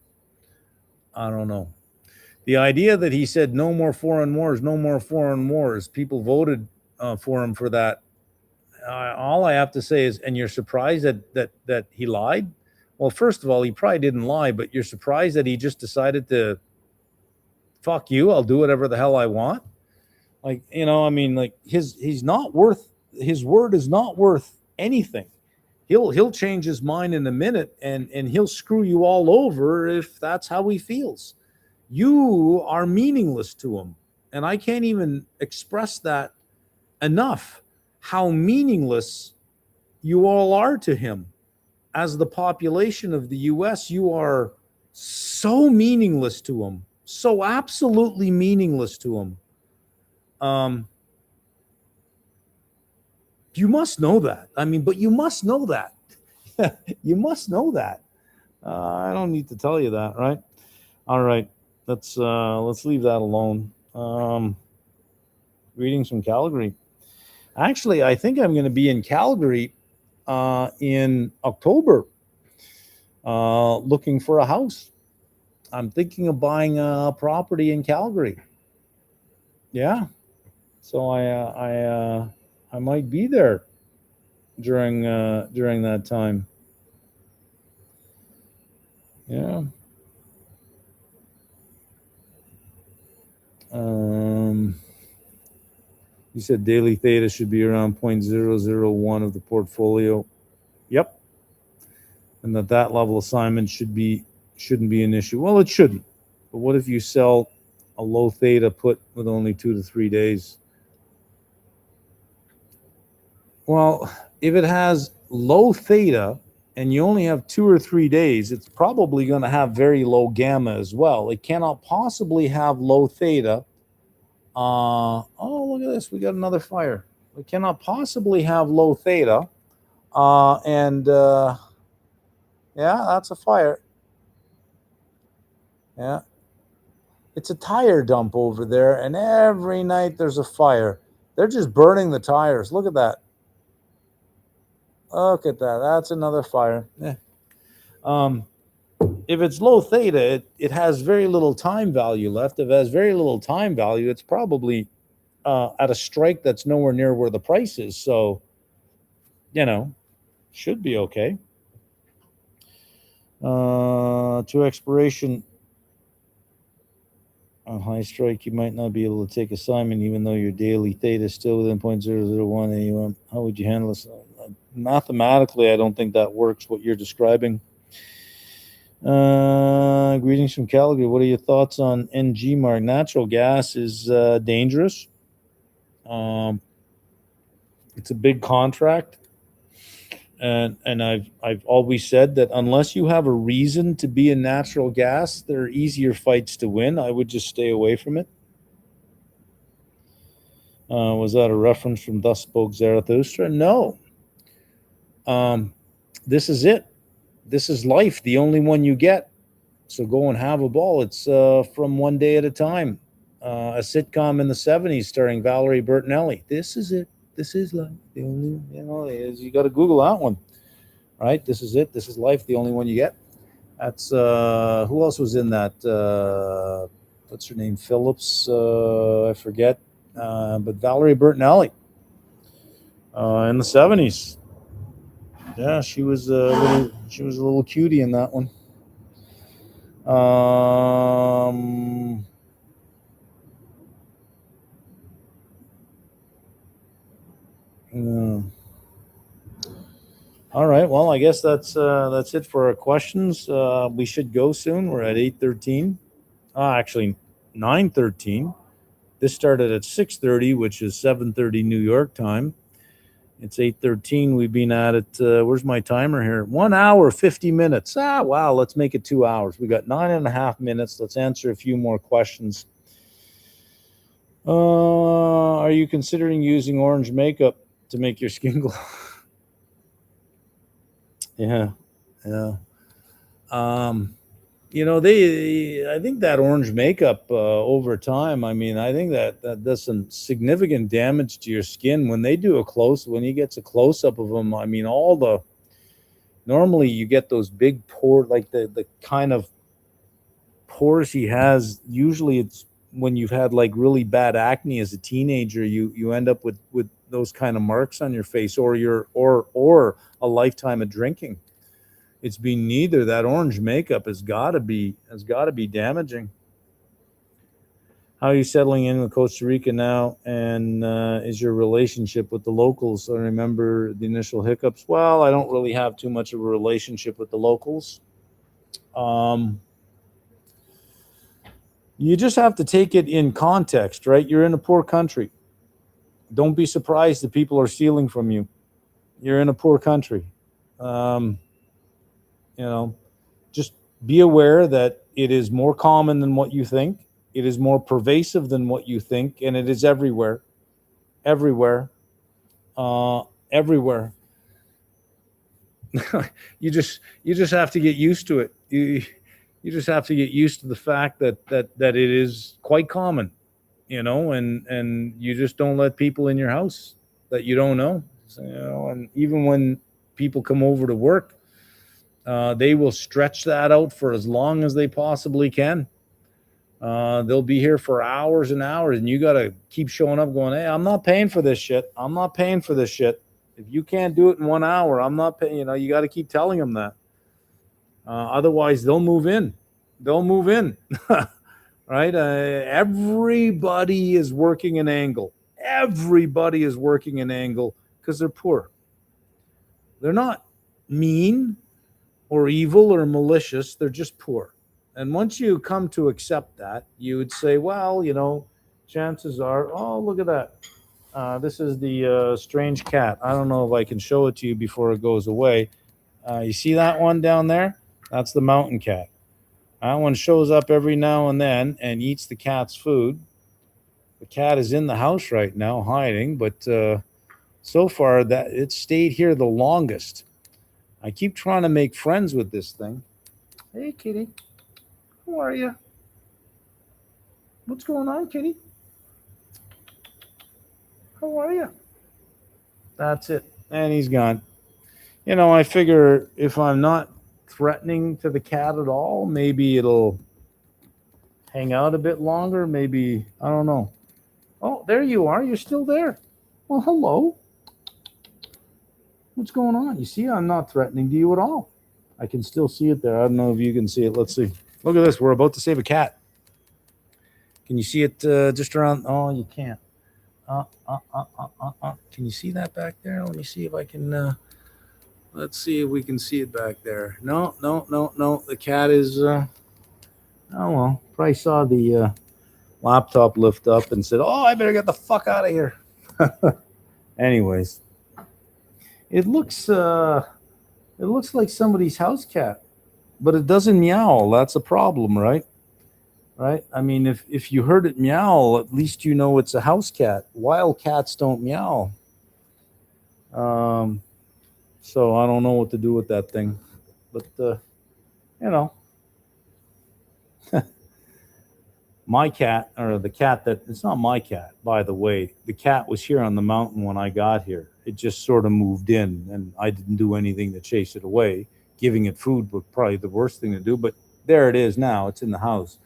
The idea that he said no more foreign wars, no more foreign wars, people voted for him for that. All I have to say is, and you're surprised that he lied? Well, first of all, he probably didn't lie, but you're surprised that he just decided to, fuck you, I'll do whatever the hell I want. Like, you know, I mean, like he's not worth, his word is not worth anything. He'll change his mind in a minute, and he'll screw you all over if that's how he feels. You are meaningless to him. And I can't even express that enough, how meaningless you all are to him. As the population of the US, you are so meaningless to him, so absolutely meaningless to him. You must know that. I mean, but you must know that. You must know that. I don't need to tell you that, right? All right. Let's leave that alone. Greetings from Calgary. Actually, I think I'm going to be in Calgary in October, looking for a house. I'm thinking of buying a property in Calgary. Yeah, so I might be there during that time. Yeah. You said daily theta should be around 0.001 of the portfolio. Yep. And that level assignment shouldn't be an issue. Well, it shouldn't. But what if you sell a low theta put with only 2 to 3 days? Well, if it has low theta and you only have 2 or 3 days, it's probably going to have very low gamma as well. It cannot possibly have low theta. Oh, look at this. We got another fire. We cannot possibly have low theta. Yeah, that's a fire. Yeah. It's a tire dump over there, and every night there's a fire. They're just burning the tires. Look at that. Look at that. That's another fire. Yeah. If it's low theta, it has very little time value left. If it has very little time value, it's probably at a strike that's nowhere near where the price is. So, you know, should be okay. To expiration on high strike, you might not be able to take assignment even though your daily theta is still within 0.001 AUM. How would you handle this? Mathematically, I don't think that works, what you're describing. Greetings from Calgary. What are your thoughts on NG Mark? Natural gas is dangerous. It's a big contract, and I've always said that unless you have a reason to be in natural gas, there are easier fights to win. I would just stay away from it. Was that a reference from Thus Spoke Zarathustra? No. This is it. This is life, the only one you get. So go and have a ball. It's from One Day at a Time, a sitcom in the 70s starring Valerie Bertinelli. This is it. This is life. The only, you got to Google that one, right? This is it. This is life. The only one you get. That's who else was in that? What's her name? Phillips. I forget. But Valerie Bertinelli in the 70s. Yeah, she was a little cutie in that one. Yeah. All right. Well, I guess that's it for our questions. We should go soon. We're at 8:13. Actually, 9:13. This started at 6:30, which is 7:30 New York time. It's 8:13. We've been at it. Where's my timer here? 1 hour, 50 minutes. Wow. Let's make it 2 hours. We got 9.5 minutes. Let's answer a few more questions. Are you considering using orange makeup to make your skin glow? Yeah. I think that orange makeup over time, I mean, I think that does some significant damage to your skin. When he gets a close-up of them, I mean, normally you get those big pores, like the kind of pores he has. Usually it's when you've had like really bad acne as a teenager, you end up with those kind of marks on your face, or a lifetime of drinking. It's been neither. That orange makeup has got to be damaging. How are you settling in with Costa Rica now? And is your relationship with the locals? I remember the initial hiccups. Well, I don't really have too much of a relationship with the locals. You just have to take it in context, right? You're in a poor country. Don't be surprised that people are stealing from you. You're in a poor country. Just be aware that it is more common than what you think. It is more pervasive than what you think, and it is everywhere. Everywhere. You just have to get used to it. You just have to get used to the fact that it is quite common, and you just don't let people in your house that you don't know. And even when people come over to work, they will stretch that out for as long as they possibly can. They'll be here for hours and hours, and you got to keep showing up going, hey, I'm not paying for this shit. I'm not paying for this shit. If you can't do it in 1 hour, I'm not paying. You got to keep telling them that. Otherwise, they'll move in. Right? Everybody is working an angle. Everybody is working an angle because they're poor. They're not mean or evil or malicious. They're just poor. And once you come to accept that, you would say, well, chances are, oh, look at that. This is the strange cat. I don't know if I can show it to you before it goes away. You see that one down there? That's the mountain cat. That one shows up every now and then and eats the cat's food. The cat is in the house right now hiding, but so far that it stayed here the longest. I keep trying to make friends with this thing. Hey, kitty. How are you? What's going on, kitty? How are you? That's it. And he's gone. I figure if I'm not threatening to the cat at all, maybe it'll hang out a bit longer. Maybe, I don't know. Oh, there you are. You're still there. Well, hello. What's going on? You see, I'm not threatening to you at all. I can still see it there. I don't know if you can see it. Let's see. Look at this. We're about to save a cat. Can you see it just around? Oh, you can't. Can you see that back there? Let me see if I can. Let's see if we can see it back there. No, no, no, no. The cat is. Oh well, probably saw the laptop lift up and said, "Oh, I better get the fuck out of here." Anyways, it looks like somebody's house cat, but it doesn't meow. That's a problem, right? Right? I mean, if you heard it meow, at least you know it's a house cat. Wild cats don't meow. Um, so I don't know what to do with that thing, but you know, my cat, or the cat that, it's not my cat, by the way. The cat was here on the mountain when I got here. It just sort of moved in, and I didn't do anything to chase it away. Giving it food was probably the worst thing to do, but there it is now. It's in the house,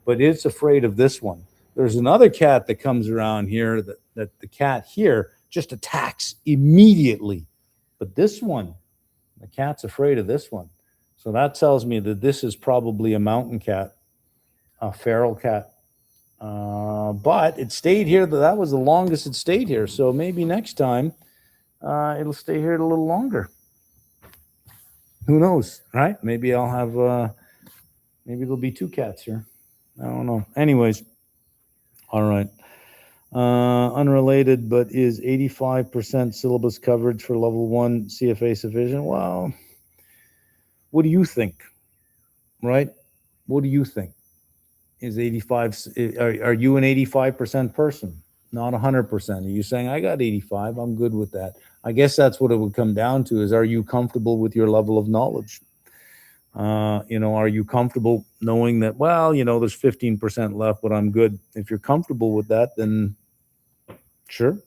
but it's afraid of this one. There's another cat that comes around here that the cat here just attacks immediately. But this one, the cat's afraid of this one. So that tells me that this is probably a mountain cat, a feral cat. But it stayed here. That was the longest it stayed here. So maybe next time it'll stay here a little longer. Who knows, right? Maybe I'll have, maybe there'll be two cats here. I don't know. Anyways, all right. Unrelated, but is 85% syllabus coverage for level 1 CFA sufficient? Well, what do you think? Right? What do you think? Is 85, are you an 85% person? Not 100%. Are you saying, I got 85, I'm good with that? I guess that's what it would come down to, is are you comfortable with your level of knowledge? Are you comfortable knowing that, well, there's 15% left, but I'm good? If you're comfortable with that, then sure.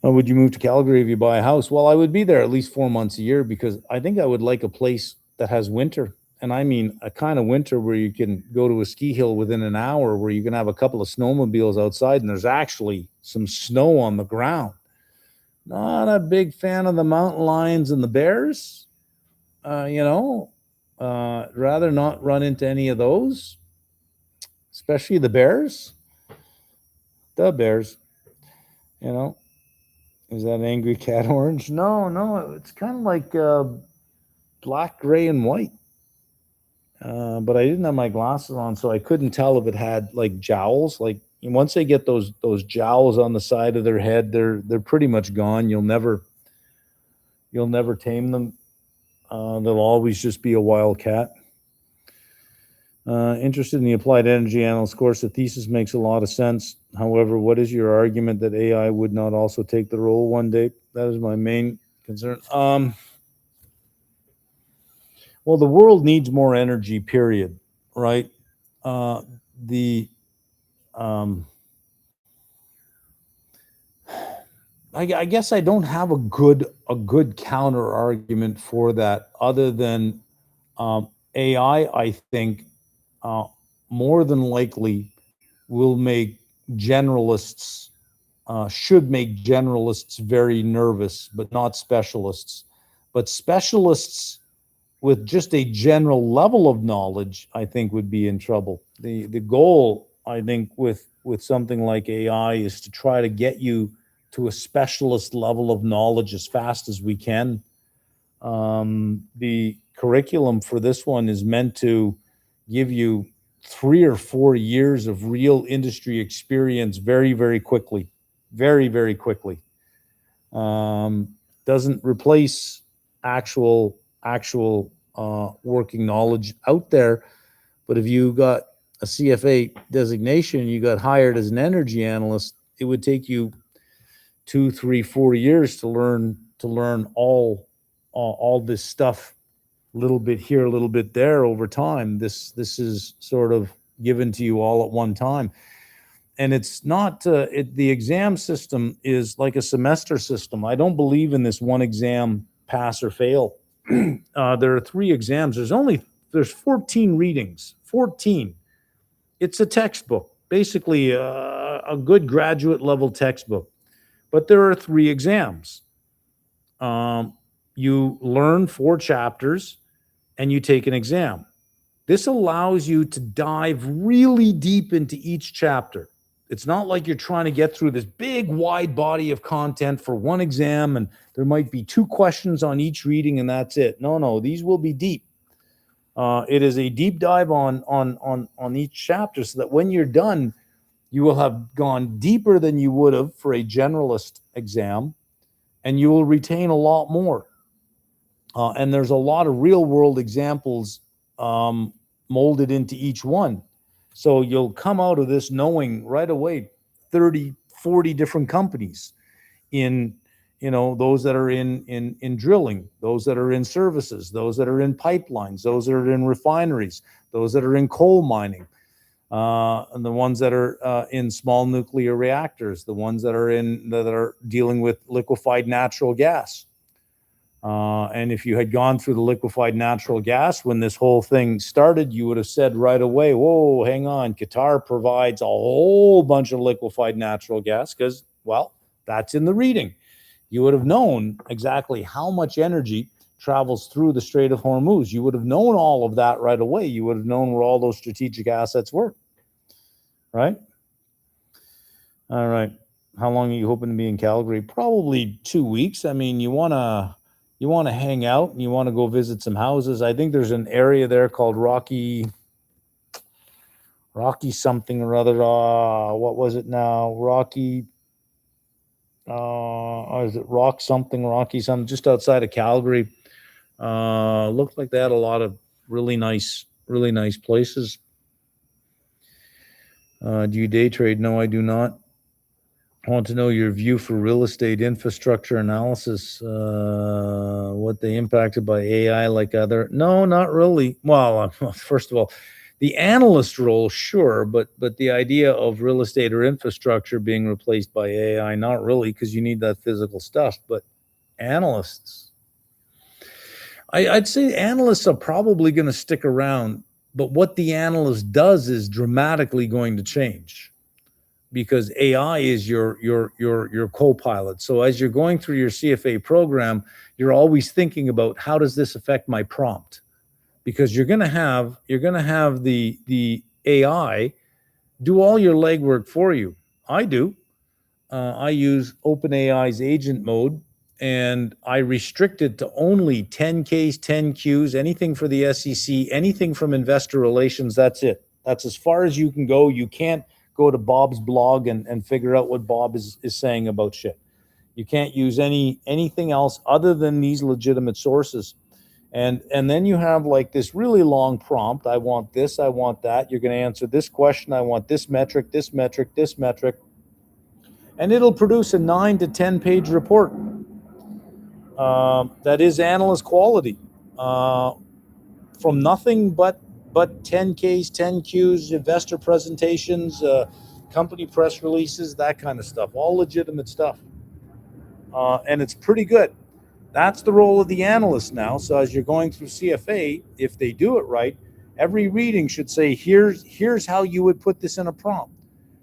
Would you move to Calgary if you buy a house? Well, I would be there at least 4 months a year, because I think I would like a place that has winter. And I mean a kind of winter where you can go to a ski hill within an hour, where you can have a couple of snowmobiles outside and there's actually some snow on the ground. Not a big fan of the mountain lions and the bears. Rather not run into any of those, especially the bears. The bears, Is that angry cat orange? No, it's kind of like black, gray, and white. But I didn't have my glasses on, so I couldn't tell if it had like jowls. Like once they get those jowls on the side of their head, they're pretty much gone. You'll never tame them. They'll always just be a wild cat. Interested in the applied energy analyst course. The thesis makes a lot of sense. However, what is your argument that AI would not also take the role one day? That is my main concern. Well, the world needs more energy, period, right? I guess I don't have a good counter argument for that, other than AI, I think, more than likely will make generalists, should make generalists very nervous, but not specialists. But specialists with just a general level of knowledge, I think, would be in trouble. The goal, I think, with something like AI is to try to get you to a specialist level of knowledge as fast as we can. The curriculum for this one is meant to give you 3 or 4 years of real industry experience very, very quickly. Very, very quickly. Doesn't replace actual working knowledge out there. But if you got a CFA designation, you got hired as an energy analyst, it would take you 2, 3, 4 years to learn all this stuff, a little bit here, a little bit there over time. This is sort of given to you all at one time. And it's not, the exam system is like a semester system. I don't believe in this one exam, pass or fail. There are 3 exams. There's 14 readings, 14. It's a textbook, basically a good graduate level textbook. But there are 3 exams. You learn 4 chapters and you take an exam. This allows you to dive really deep into each chapter. It's not like you're trying to get through this big, wide body of content for one exam, and there might be 2 questions on each reading, and that's it. No, these will be deep. It is a deep dive on each chapter, so that when you're done, you will have gone deeper than you would have for a generalist exam, and you will retain a lot more. And there's a lot of real world examples molded into each one. So you'll come out of this knowing right away 30, 40 different companies in, those that are in drilling, those that are in services, those that are in pipelines, those that are in refineries, those that are in coal mining, and the ones that are in small nuclear reactors, the ones that are dealing with liquefied natural gas. And if you had gone through the liquefied natural gas when this whole thing started, you would have said right away, whoa, hang on, Qatar provides a whole bunch of liquefied natural gas because, well, that's in the reading. You would have known exactly how much energy travels through the Strait of Hormuz. You would have known all of that right away. You would have known where all those strategic assets were, right? All right. How long are you hoping to be in Calgary? Probably 2 weeks. I mean, you want to hang out and you want to go visit some houses. I think there's an area there called Rocky something or other. What was it now? Rocky. Is it Rocky something, just outside of Calgary. Looked like they had a lot of really nice places. Do you day trade? No, I do not. I want to know your view for real estate infrastructure analysis. What they impacted by AI like other? No, not really. Well, first of all, the analyst role, sure, but the idea of real estate or infrastructure being replaced by AI, not really, because you need that physical stuff. But analysts, I'd say analysts are probably going to stick around, but what the analyst does is dramatically going to change, because AI is your co-pilot. So as you're going through your CFA program, you're always thinking about, how does this affect my prompt? Because you're going to have the AI do all your legwork for you. I do. I use OpenAI's agent mode, and I restrict it to only 10Ks, 10Qs, anything for the SEC, anything from investor relations. That's it. That's as far as you can go. You can't go to Bob's blog and figure out what Bob is saying about shit. You can't use anything else other than these legitimate sources. And then you have like this really long prompt. I want this, I want that. You're going to answer this question. I want this metric, this metric, this metric. And it'll produce a 9 to 10 page report that is analyst quality, from nothing but 10Ks, 10Qs, investor presentations, company press releases, that kind of stuff, all legitimate stuff. And it's pretty good. That's the role of the analyst now. So as you're going through CFA, if they do it right, every reading should say, here's how you would put this in a prompt.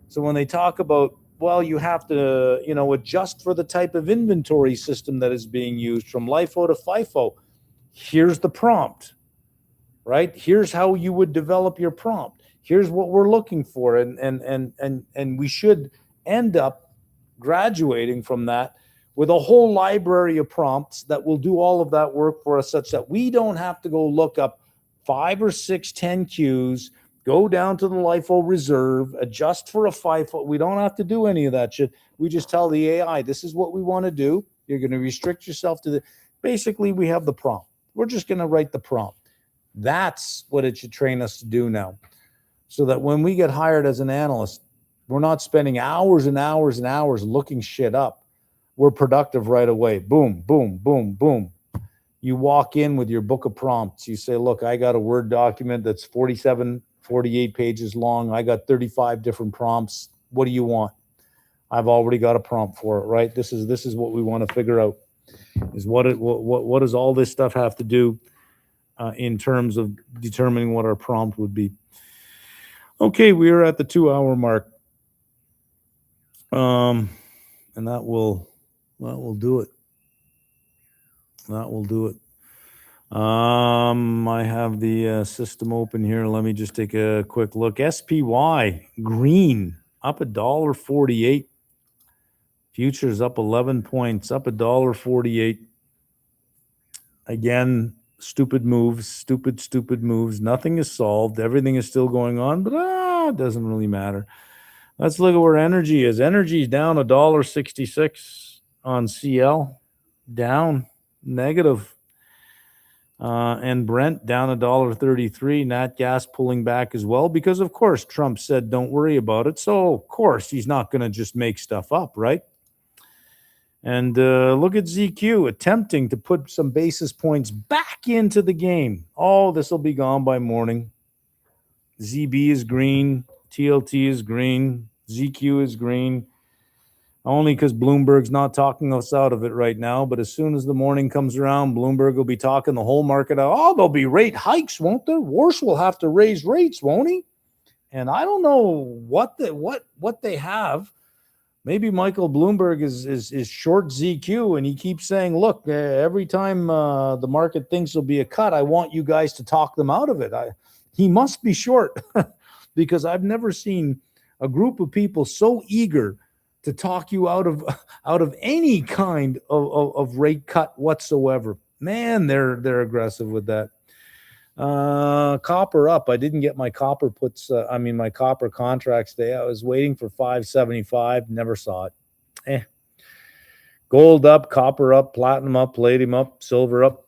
So when they talk about, well, you have to, adjust for the type of inventory system that is being used from LIFO to FIFO, here's the prompt, right? Here's how you would develop your prompt. Here's what we're looking for. And we should end up graduating from that with a whole library of prompts that will do all of that work for us, such that we don't have to go look up 5 or 6 10Qs, go down to the LIFO reserve, adjust for a FIFO. We don't have to do any of that shit. We just tell the AI, this is what we want to do. You're going to restrict yourself to basically, we have the prompt. We're just going to write the prompt. That's what it should train us to do now. So that when we get hired as an analyst, we're not spending hours and hours and hours looking shit up. We're productive right away. Boom, boom, boom, boom. You walk in with your book of prompts. You say, look, I got a Word document that's 47, 48 pages long. I got 35 different prompts. What do you want? I've already got a prompt for it, right? This is what we want to figure out, is what does all this stuff have to do in terms of determining what our prompt would be. Okay, we are at the 2-hour mark. And that will do it. That will do it. I have the system open here. Let me just take a quick look. SPY green. up $1.48. Futures up 11 points, up $1.48. Again, stupid moves. Nothing is solved. Everything is still going on, but it doesn't really matter. Let's look at where energy is. Energy is down $1.66 on CL, down, negative. And Brent down $1.33. Nat gas pulling back as well because, of course, Trump said don't worry about it. So, of course, he's not going to just make stuff up, right? And look at ZQ attempting to put some basis points back into the game. Oh, this will be gone by morning. ZB is green. TLT is green. ZQ is green. Only because Bloomberg's not talking us out of it right now. But as soon as the morning comes around, Bloomberg will be talking the whole market out. Oh, there'll be rate hikes, won't there? Warsh will have to raise rates, won't he? And I don't know what they have. Maybe Michael Bloomberg is short ZQ, and he keeps saying, look, every time the market thinks there'll be a cut, I want you guys to talk them out of it. He must be short because I've never seen a group of people so eager to talk you out of any kind of rate cut whatsoever. Man, they're aggressive with that. Copper up. I didn't get my copper puts. My copper contracts today. I was waiting for 575. Never saw it. Gold up, copper up, platinum up, palladium up, silver up.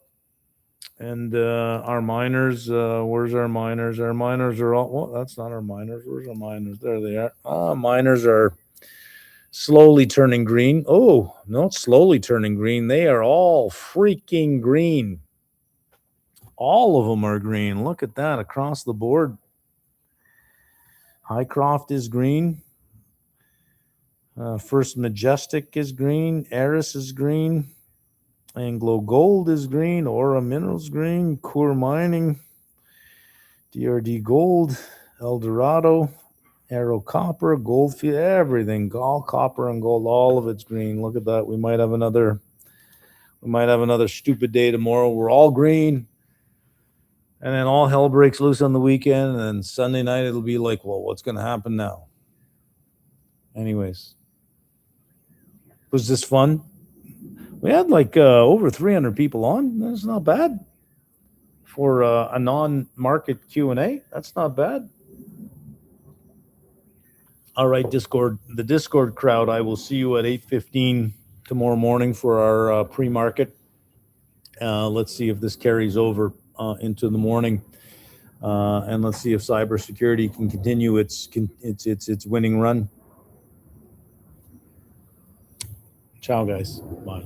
And our miners. Where's our miners? Our miners are all. Well, that's not our miners. Where's our miners? There they are. Miners are slowly turning green. Oh, not slowly turning green. They are all freaking green. All of them are green. Look at that across the board. Highcroft is green. First Majestic is green. Eris is green. Anglo Gold is green. Aura Minerals green. Coeur Mining. DRD Gold. Eldorado. Arrow Copper. Goldfield. Everything. All copper and gold. All of it's green. Look at that. We might have another stupid day tomorrow. We're all green. And then all hell breaks loose on the weekend. And then Sunday night, it'll be like, well, what's going to happen now? Anyways. Was this fun? We had like over 300 people on. That's not bad. For a non-market Q&A, that's not bad. All right, Discord. The Discord crowd, I will see you at 8:15 tomorrow morning for our pre-market. Let's see if this carries over into the morning, and let's see if cybersecurity can continue its winning run. Ciao, guys. Bye.